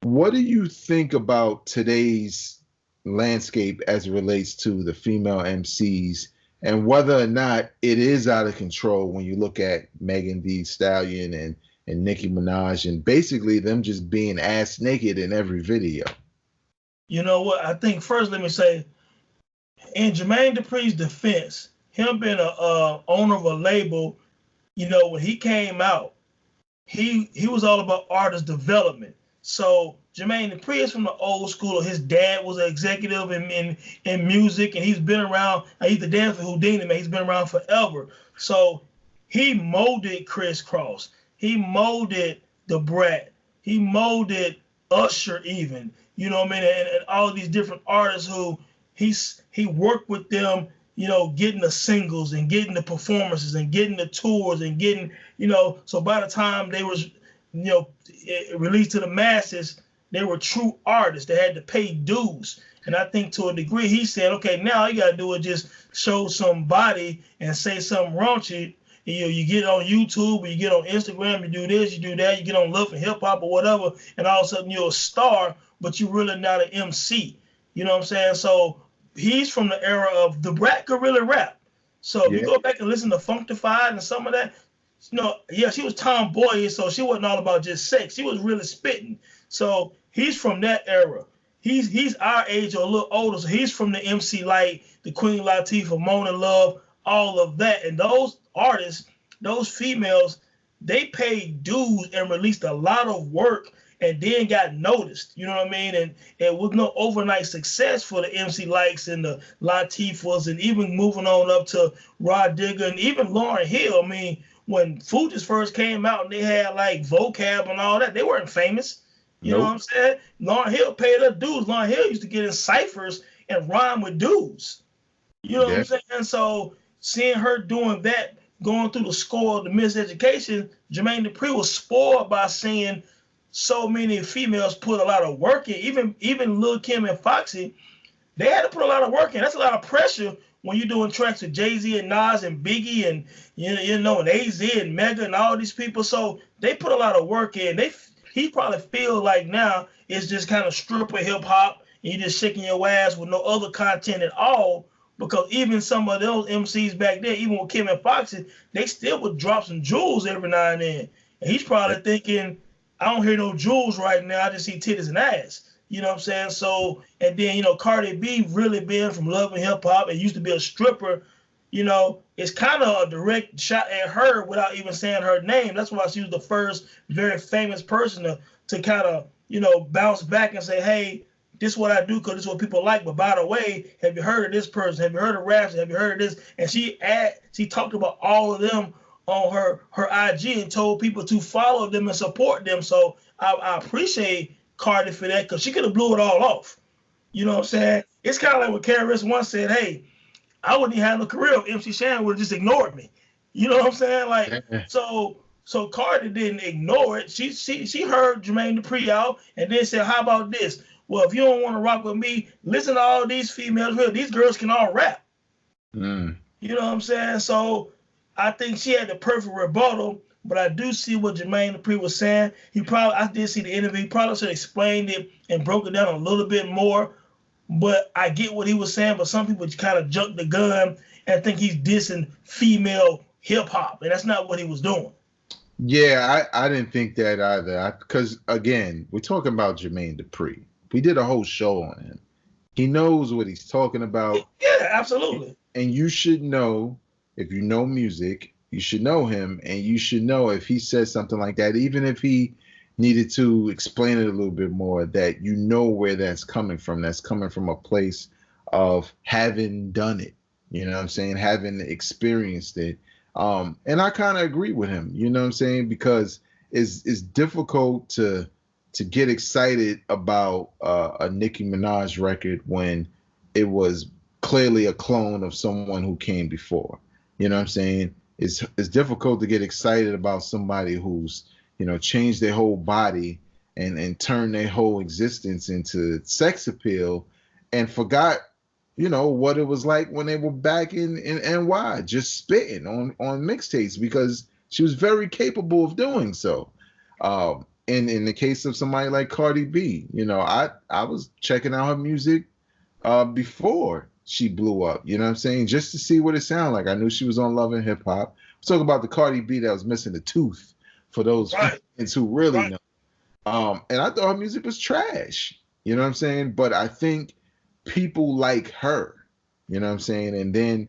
what do you think about today's landscape as it relates to the female MCs and whether or not it is out of control when you look at Megan Thee Stallion and Nicki Minaj and basically them just being ass naked in every video? You know what? I think first, let me say, in Jermaine Dupri's defense, him being a owner of a label, when he came out, he was all about artist development. So Jermaine Dupri is from the old school. His dad was an executive in music, and he's been around. He's the dance for Houdini, man. He's been around forever. So he molded Criss Cross. He molded the Brat. He molded Usher even. You know what I mean? And all these different artists who he worked with them, getting the singles and getting the performances and getting the tours and getting, so by the time they was, released to the masses, they were true artists. They had to pay dues. And I think to a degree, he said, okay, now all you got to do is just show some body and say something raunchy. You get on YouTube or you get on Instagram, you do this, you do that, you get on Love and Hip Hop or whatever, and all of a sudden you're a star, but you're really not an MC. You know what I'm saying? So he's from the era of the Brat could really rap. So if you go back and listen to Functified and some of that, she was tomboyish, so she wasn't all about just sex. She was really spitting. So he's from that era. He's our age or a little older, so he's from the MC Light, the Queen Latifah, Mona Love, all of that. And those artists, those females, they paid dues and released a lot of work and then got noticed. You know what I mean? And it was no overnight success for the MC Lights and the Latifahs, and even moving on up to Rod Digger and even Lauryn Hill. I mean, when Fugees first came out and they had like vocab and all that, they weren't famous. You know what I'm saying? Lauryn Hill paid her dues. Lauryn Hill used to get in ciphers and rhyme with dudes. You know what I'm saying? So seeing her doing that, going through the score of the Miseducation, Jermaine Dupri was spoiled by seeing so many females put a lot of work in. Even Lil Kim and Foxy, they had to put a lot of work in. That's a lot of pressure when you're doing tracks with Jay-Z and Nas and Biggie and and AZ and Mega and all these people. So they put a lot of work in. He probably feel like now it's just kind of stripper hip hop and you're just shaking your ass with no other content at all. Because even some of those MCs back then, even with Kim and Foxy, they still would drop some jewels every now and then. And he's probably thinking, I don't hear no jewels right now. I just see titties and ass. You know what I'm saying? So, and then, Cardi B really being from Love and Hip Hop and used to be a stripper, it's kind of a direct shot at her without even saying her name. That's why she was the first very famous person to kind of, bounce back and say, hey, this is what I do because this is what people like. But by the way, have you heard of this person? Have you heard of Raps? Have you heard of this? And she talked about all of them on her IG and told people to follow them and support them. So I appreciate Cardi for that because she could have blew it all off. You know what I'm saying? It's kind of like what KRS once said, hey, I wouldn't even have no career if MC Shan would have just ignored me. You know what I'm saying? Like, so Cardi didn't ignore it. She heard Jermaine Dupri out and then said, how about this? Well, if you don't want to rock with me, listen to all these females. These girls can all rap. You know what I'm saying? So I think she had the perfect rebuttal, but I do see what Jermaine Dupri was saying. I did see the interview. He probably should have explained it and broke it down a little bit more. But I get what he was saying, but some people kind of jumped the gun and think he's dissing female hip hop, and that's not what he was doing. Yeah, I didn't think that either. Because, again, we're talking about Jermaine Dupri. We did a whole show on him. He knows what he's talking about. Yeah, absolutely. And you should know, if you know music, you should know him, and you should know if he says something like that, even if he needed to explain it a little bit more, that you know where that's coming from. That's coming from a place of having done it. You know what I'm saying? Having experienced it. And I kind of agree with him, you know what I'm saying? Because it's difficult to to get excited about a Nicki Minaj record when it was clearly a clone of someone who came before. You know what I'm saying? It's difficult to get excited about somebody who's, changed their whole body and turned their whole existence into sex appeal and forgot, what it was like when they were back in NY just spitting on mixtapes, because she was very capable of doing so. In the case of somebody like Cardi B, I was checking out her music before she blew up, you know what I'm saying? Just to see what it sounded like. I knew she was on Love and Hip Hop. Talk about the Cardi B that was missing a tooth, for those fans who really know. And I thought her music was trash, you know what I'm saying? But I think people like her, you know what I'm saying? And then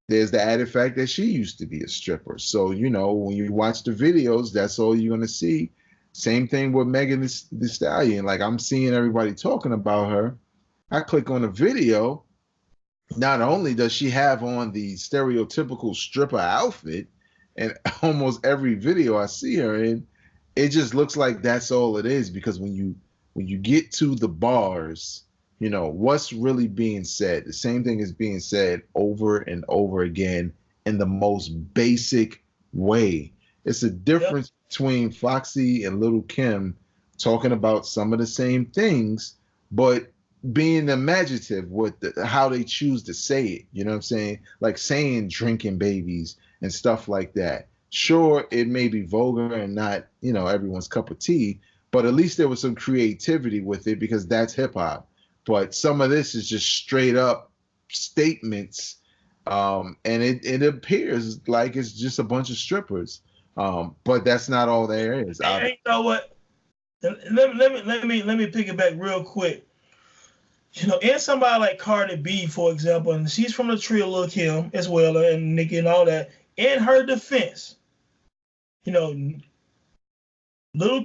there's the added fact that she used to be a stripper. So, when you watch the videos, that's all you're going to see. Same thing with Megan Thee Stallion. Like, I'm seeing everybody talking about her. I click on the video. Not only does she have on the stereotypical stripper outfit, and almost every video I see her in, it just looks like that's all it is. Because when you get to the bars, what's really being said? The same thing is being said over and over again in the most basic way. It's a difference between Foxy and Little Kim talking about some of the same things, but being imaginative with how they choose to say it. You know what I'm saying? Like saying drinking babies and stuff like that. Sure, it may be vulgar and not, everyone's cup of tea, but at least there was some creativity with it, because that's hip hop. But some of this is just straight up statements, and it appears like it's just a bunch of strippers. But that's not all there is. Hey, you know what? Let me pick it back real quick. In somebody like Cardi B, for example, and she's from the trio Lil Kim as well, and Nicki and all that. In her defense, Lil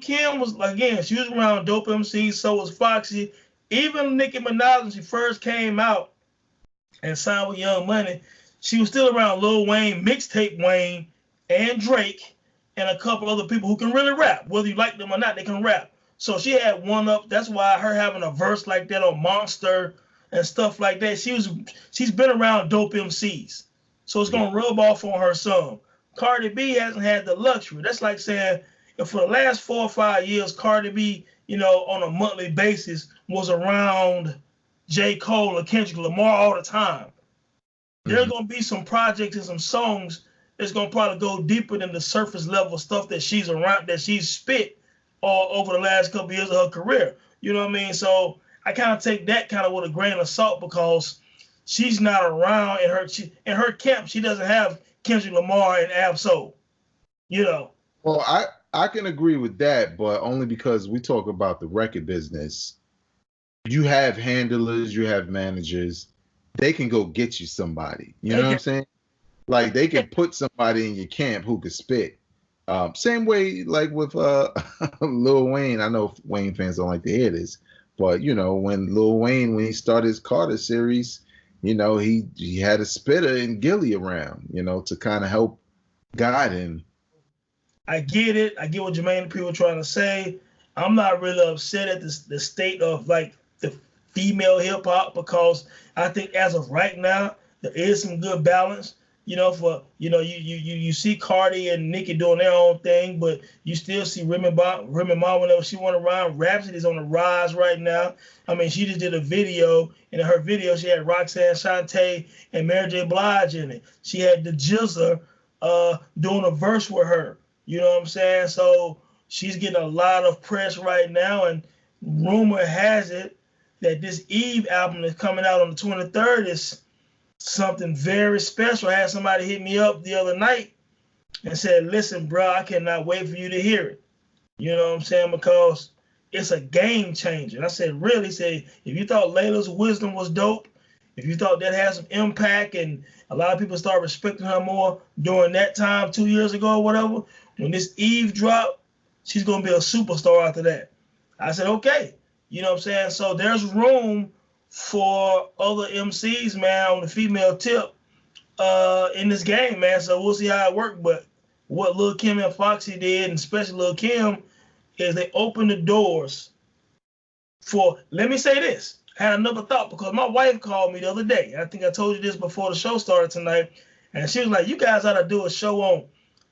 Kim was, again, she was around dope MCs, so was Foxy. Even Nicki Minaj, when she first came out and signed with Young Money, she was still around Lil Wayne, Mixtape Wayne, and Drake, and a couple other people who can really rap. Whether you like them or not, they can rap. So she had one up. That's why her having a verse like that on Monster and stuff like that, she's been around dope MCs. So it's going to rub off on her some. Cardi B hasn't had the luxury. That's like saying, if for the last 4 or 5 years, Cardi B, on a monthly basis was around J. Cole or Kendrick Lamar all the time. There's going to be some projects and some songs that's going to probably go deeper than the surface level stuff that she's spit all over the last couple of years of her career. You know what I mean? So I kind of take that kind of with a grain of salt, because she's not around in her camp. She doesn't have Kendrick Lamar and Ab-Soul. Well, I can agree with that, but only because we talk about the record business. You have handlers, you have managers. They can go get you somebody. You know what I'm saying? Like, they can put somebody in your camp who could spit. Same way, like with Lil Wayne. I know Wayne fans don't like to hear this, but when Lil Wayne, when he started his Carter series, he had a spitter and Gilly around, to kind of help guide him. I get it. I get what Jermaine and people are trying to say. I'm not really upset at the state of like the female hip hop, because I think as of right now there is some good balance. You see Cardi and Nicki doing their own thing, but you still see Remy Ma whenever she went around. Rhapsody's on the rise right now. I mean, she just did a video, and in her video she had Roxanne Shante and Mary J. Blige in it. She had the Jizzer doing a verse with her. You know what I'm saying? So she's getting a lot of press right now, and rumor has it that this Eve album that's coming out on the 23rd is something very special. I had somebody hit me up the other night and said, listen, bro, I cannot wait for you to hear it. You know what I'm saying? Because it's a game changer. And I said, really? He said, if you thought Layla's Wisdom was dope, if you thought that had some impact and a lot of people start respecting her more during that time 2 years ago or whatever, when this Eve drop, she's going to be a superstar after that. I said, okay. You know what I'm saying? So there's room for other MCs, man, on the female tip in this game, man. So we'll see how it works. But what Lil Kim and Foxy did, and especially Lil Kim, is they open the doors for, let me say this. I had another thought because my wife called me the other day. I think I told you this before the show started tonight. And she was like, you guys ought to do a show on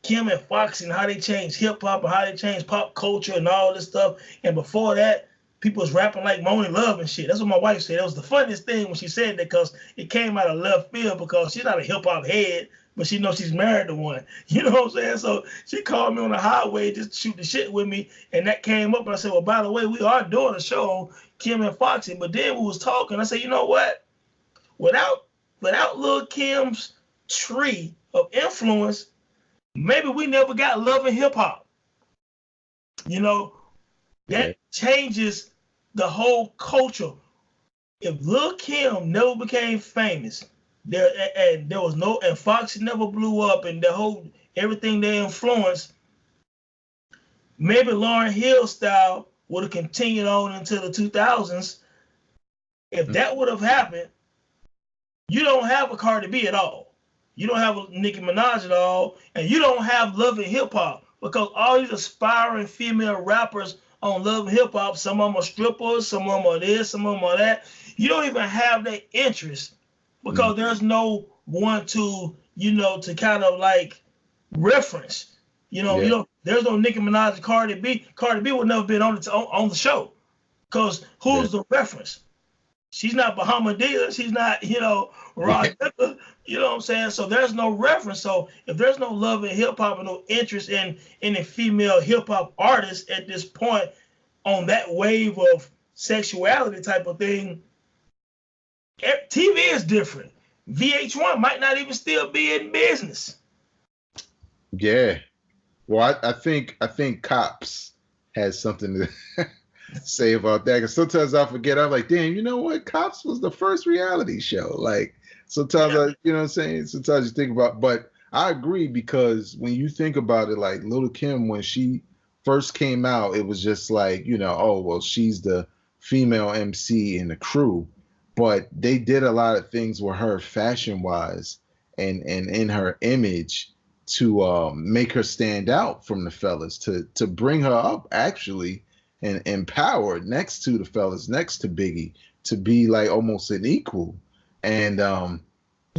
Kim and Foxy and how they changed hip hop and how they changed pop culture and all this stuff. And before that, people was rapping like Monie Love and shit. That's what my wife said. It was the funniest thing when she said that because it came out of left field because she's not a hip hop head, but she knows she's married to one. You know what I'm saying? So she called me on the highway just to shoot the shit with me, and that came up. And I said, well, by the way, we are doing a show on Kim and Foxy. But then we was talking. I said, you know what? Without Lil Kim's tree of influence, maybe we never got love in hip hop. You know, that changes the whole culture. If Lil Kim never became famous, and Foxy never blew up, and the whole everything they influenced, maybe Lauryn Hill style would have continued on until the 2000s. If that would have happened, you don't have a Cardi B at all. You don't have a Nicki Minaj at all, and you don't have Love and Hip Hop because all these aspiring female rappers on Love and Hip Hop, some of them are strippers, some of them are this, some of them are that. You don't even have that interest because there's no one to, to kind of like reference. There's no Nicki Minaj and Cardi B. Cardi B would never been on the show because who's the reference? She's not Bahama Dealer. She's not, Rod Decker. You know what I'm saying? So there's no reference. So if there's no love in hip hop and no interest in any female hip hop artists at this point on that wave of sexuality type of thing, TV is different. VH1 might not even still be in business. Yeah. Well, I think Cops has something to say about that, because sometimes I forget. I'm like, damn, you know what? Cops was the first reality show. Like sometimes you know what I'm saying? Sometimes you think about, but I agree, because when you think about it, like Lil' Kim, when she first came out, it was just like, oh, well, she's the female MC in the crew. But they did a lot of things with her fashion wise and in her image to make her stand out from the fellas, to bring her up actually and empower next to the fellas, next to Biggie, to be like almost an equal. And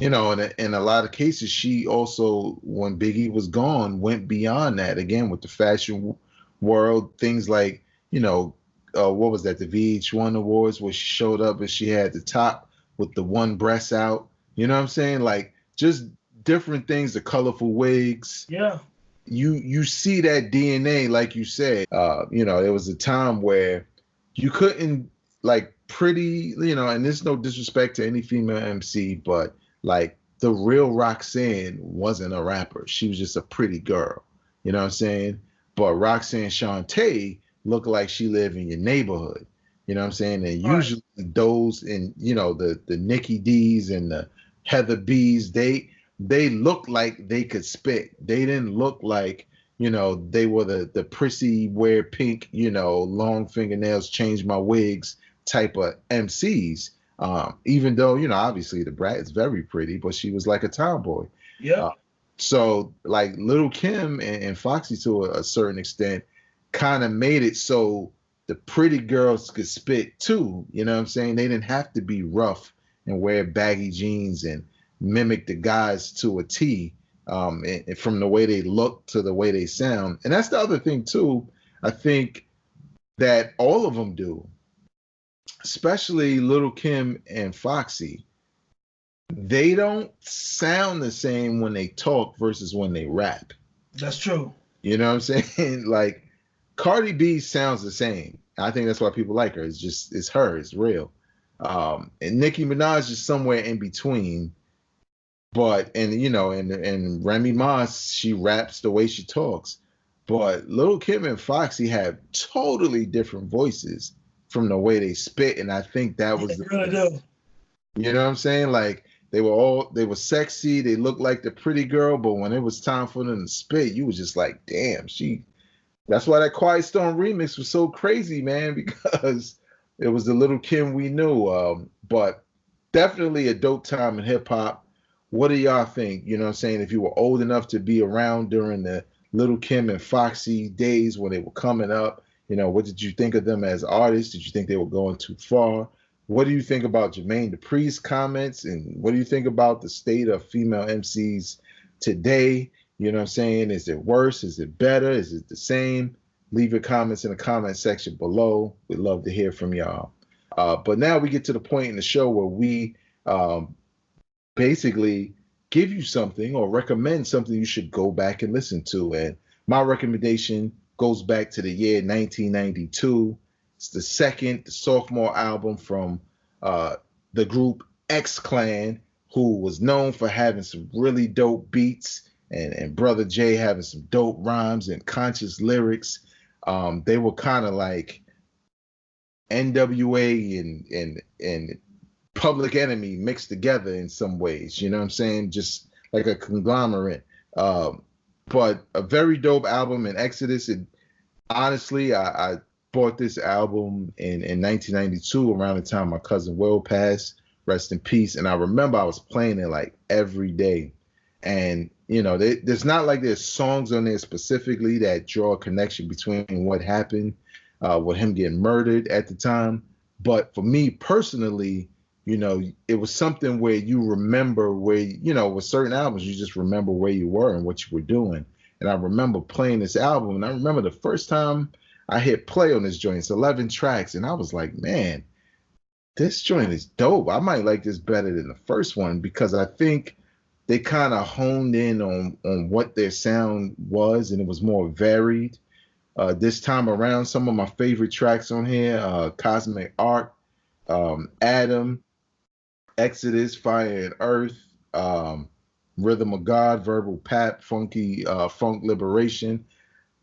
in a lot of cases, she also, when Biggie was gone, went beyond that again with the fashion world, things like, what was that, the VH1 Awards, where she showed up and she had the top with the one breast out. You know what I'm saying? Like just different things, the colorful wigs. Yeah. You see that DNA, like you said. There was a time where you couldn't, like, pretty, and there's no disrespect to any female MC, but like the real Roxanne wasn't a rapper. She was just a pretty girl. You know what I'm saying? But Roxanne Shante looked like she lived in your neighborhood. You know what I'm saying? And usually those in, the Nikki D's and the Heather B's, they looked like they could spit. They didn't look like, they were the prissy, wear pink, long fingernails, change my wigs type of MCs. Even though, obviously the brat is very pretty, but she was like a tomboy. Yeah. So like Lil' Kim and Foxy, to a certain extent, kind of made it so the pretty girls could spit too. You know what I'm saying? They didn't have to be rough and wear baggy jeans and mimic the guys to a T, and from the way they look to the way they sound. And that's the other thing too, I think, that all of them do, especially Lil' Kim and Foxy. They don't sound the same when they talk versus when they rap. That's true. You know what I'm saying? Like Cardi B sounds the same. I think that's why people like her. It's her. It's real. And Nicki Minaj is somewhere in between. But and Remy Ma, she raps the way she talks. But Lil' Kim and Foxy have totally different voices from the way they spit, and I think that was they really do. You know what I'm saying? Like they were sexy, they looked like the pretty girl, but when it was time for them to spit, you was just like, damn, that's why that Quiet Storm remix was so crazy, man, because it was the Lil' Kim we knew. But definitely a dope time in hip hop. What do y'all think? You know what I'm saying? If you were old enough to be around during the Lil' Kim and Foxy days when they were coming up, What did you think of them as artists? Did you think they were going too far? What do you think about Jermaine Dupri's comments? And what do you think about the state of female MCs today? You know what I'm saying? Is it worse? Is it better? Is it the same? Leave your comments in the comment section below. We'd love to hear from y'all. But now we get to the point in the show where we basically give you something or recommend something you should go back and listen to. And my recommendation goes back to the year 1992. It's the sophomore album from the group X Clan, who was known for having some really dope beats and Brother J having some dope rhymes and conscious lyrics. They were kind of like NWA and Public Enemy mixed together in some ways, you know what I'm saying? Just like a conglomerate. But a very dope album in Exodus. And honestly, I bought this album in 1992 around the time my cousin Will passed, rest in peace. And I remember I was playing it like every day. And, there's not like there's songs on there specifically that draw a connection between what happened with him getting murdered at the time. But for me personally, it was something where you remember where, with certain albums, you just remember where you were and what you were doing. And I remember playing this album, and I remember the first time I hit play on this joint. It's 11 tracks, and I was like, man, this joint is dope. I might like this better than the first one because I think they kind of honed in on what their sound was, and it was more varied. This time around, some of my favorite tracks on here, Cosmic Art, Adam, Exodus, Fire and Earth, Rhythm of God, Verbal Pap, Funky Funk Liberation.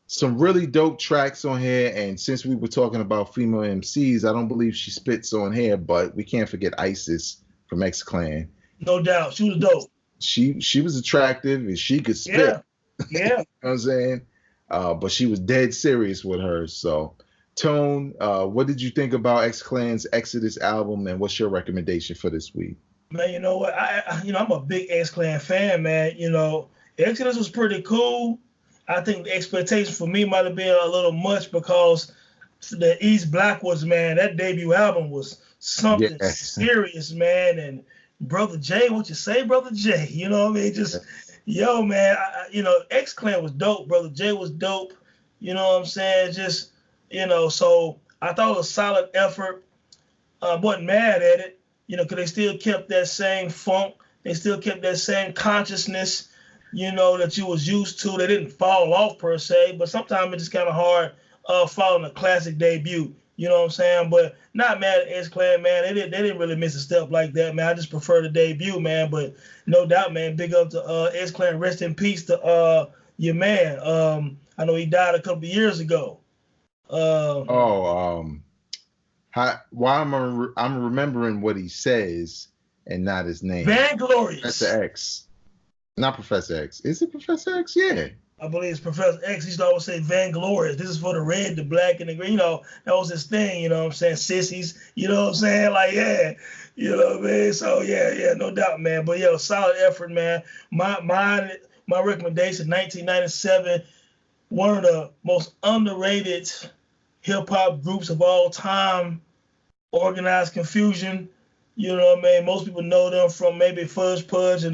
Some really dope tracks on here. And since we were talking about female MCs, I don't believe she spits on here, but we can't forget Isis from X Clan. No doubt. She was dope. She was attractive and she could spit. Yeah. You know what I'm saying? But she was dead serious with her. So, Tone, what did you think about X Clan's Exodus album, and what's your recommendation for this week? Man, you know what? I'm a big X Clan fan, man. Exodus was pretty cool. I think the expectation for me might have been a little much because the East Blackwards, man, that debut album was something serious, man. And Brother J, what you say, Brother J? You know what I mean? Just, yo, man, X Clan was dope. Brother J was dope. You know what I'm saying? Just, so I thought it was a solid effort. I wasn't mad at it, because they still kept that same funk. They still kept that same consciousness, that you was used to. They didn't fall off per se, but sometimes it's just kind of hard following a classic debut. You know what I'm saying? But not mad at X Clan, man. They didn't really miss a step like that, man. I just prefer the debut, man. But no doubt, man. Big up to X Clan. Rest in peace to your man. I know he died a couple of years ago. I'm remembering what he says and not his name. Vainglorious. Professor X. Not Professor X. Is it Professor X? Yeah. I believe it's Professor X. He used to always say vainglorious. This is for the red, the black, and the green. That was his thing, you know what I'm saying? Sissies, you know what I'm saying? Like, yeah, you know what I mean? So, yeah, no doubt, man. But, yeah, solid effort, man. My recommendation, 1997, one of the most underrated hip-hop groups of all time, Organized Confusion. You know what I mean? Most people know them from maybe Fudge Pudge or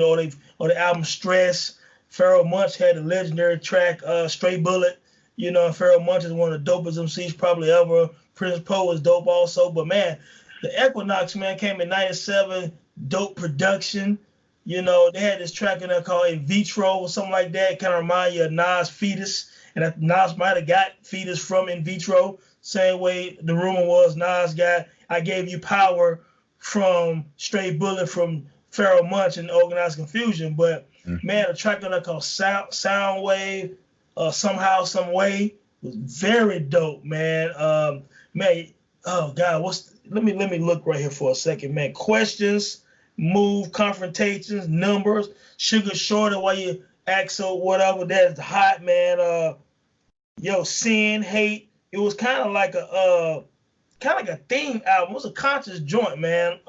the album Stress. Pharoah Monch had the legendary track Straight Bullet. Pharoah Monch is one of the dopest MCs probably ever. Prince Poe is dope also. But, man, the Equinox, man, came in 97, dope production. They had this track in there called In Vitro or something like that. It kind of remind you of Nas' Fetus. And Nas might have got Fetus from In Vitro. Same way the rumor was Nas got I Gave You Power from Straight Bullet from Pharoah Monch and Organized Confusion. But, man, a track on there called Soundwave, Somehow, Some Way, was very dope, man. Man, oh, God, let me look right here for a second, man. Questions, Move, Confrontations, Numbers, Sugar Shorter, Why You Act So Whatever, That's Hot, man. Sin, Hate. It was kind of like a theme album. It was a conscious joint, man.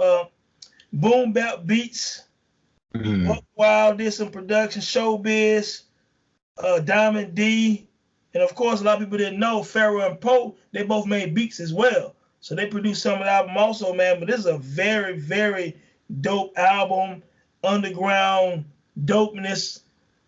Boom Bap Beats, Wild, did some production, Showbiz, Diamond D, And of course, a lot of people didn't know Pharaoh and Poe, they both made beats as well. So they produced some of the album also, man. But this is a very, very dope album, underground dopeness.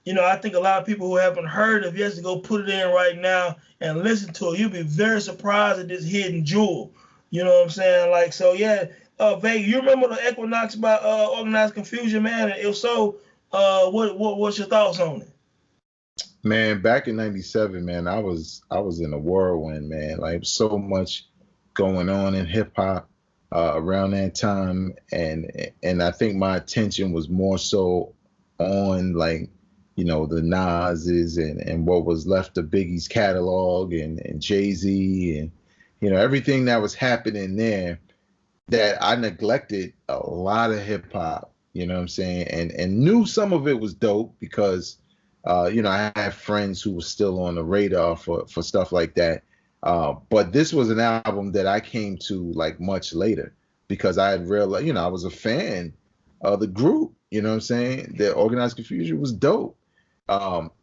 You know, I think a lot of people who haven't heard of it, to go put it in right now and listen to it. You'll be very surprised at this hidden jewel. You know what I'm saying? Like, so yeah, Vega, you remember the Equinox by Organized Confusion, man? And if so, what's your thoughts on it? Man, back in '97, man, I was in a whirlwind, man. Like so much going on in hip hop around that time, and I think my attention was more so on like, you know, the Nas's and what was left of Biggie's catalog and Jay-Z and, you know, everything that was happening there, that I neglected a lot of hip hop, you know what I'm saying? And knew some of it was dope because, you know, I had friends who were still on the radar for stuff like that. But this was an album that I came to like much later because I had realized, you know, I was a fan of the group, you know what I'm saying? The Organized Confusion was dope.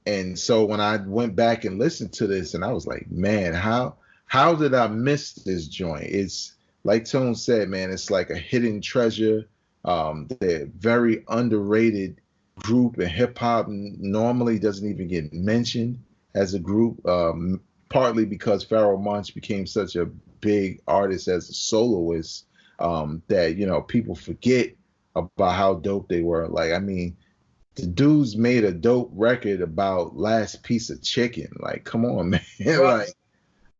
And so when I went back and listened to this, and I was like, man, how did I miss this joint? It's like Tone said, man, it's like a hidden treasure. They're very underrated group, and hip hop normally doesn't even get mentioned as a group, partly because Pharoah Monch became such a big artist as a soloist, that, you know, people forget about how dope they were. Like, I mean, the dudes made a dope record about Last Piece of Chicken. Like, come on, man. Right.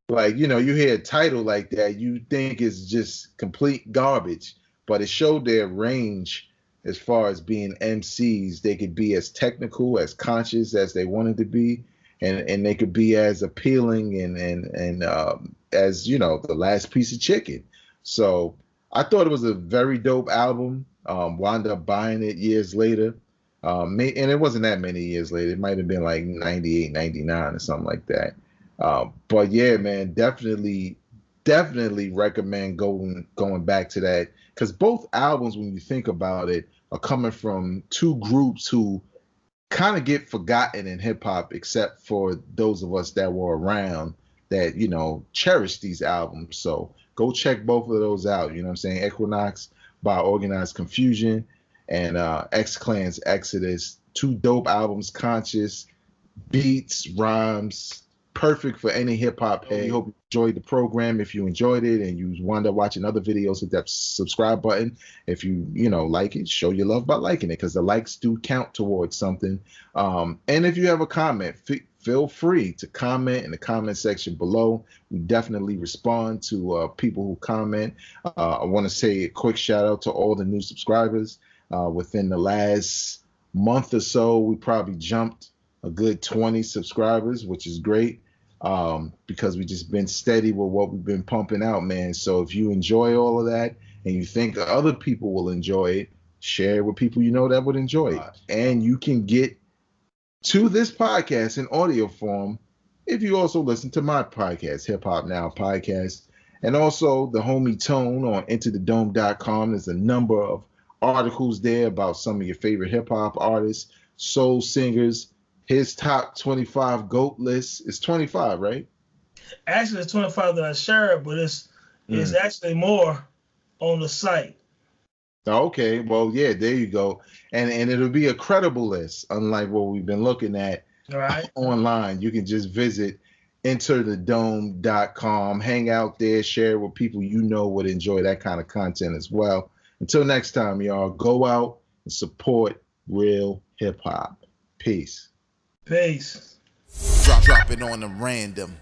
like, you know, you hear a title like that, you think it's just complete garbage, but it showed their range as far as being MCs. They could be as technical, as conscious as they wanted to be, and they could be as appealing and as, you know, the Last Piece of Chicken. So I thought it was a very dope album. Wound up buying it years later. And it wasn't that many years later. It might have been like 98, 99 or something like that. But yeah, man, definitely recommend going back to that, because both albums, when you think about it, are coming from two groups who kind of get forgotten in hip hop, except for those of us that were around that, you know, cherish these albums. So go check both of those out. You know what I'm saying? Equinox by Organized Confusion and X-Clan's Exodus. Two dope albums, conscious, beats, rhymes, perfect for any hip hop head. We hope you enjoyed the program. If you enjoyed it and you wound up watching other videos, hit that subscribe button. If you like it, show your love by liking it, because the likes do count towards something. And if you have a comment, feel free to comment in the comment section below. We definitely respond to people who comment. I want to say a quick shout out to all the new subscribers. Within the last month or so, we probably jumped a good 20 subscribers, which is great, because we've just been steady with what we've been pumping out, man. So if you enjoy all of that and you think other people will enjoy it, share it with people you know that would enjoy it. And you can get to this podcast in audio form if you also listen to my podcast, Hip Hop Now Podcast, and also the homie Tone on IntoTheDome.com. There's a number of articles there about some of your favorite hip hop artists, soul singers. His top 25 GOAT list is 25, right? Actually, it's 25 that I shared, but it's actually more on the site. Okay, well, yeah, there you go. And it'll be a credible list, unlike what we've been looking at online. You can just visit IntoTheDome.com, hang out there, share it with people you know would enjoy that kind of content as well. Until next time, y'all, go out and support real hip hop. Peace. Peace. Drop it on the random.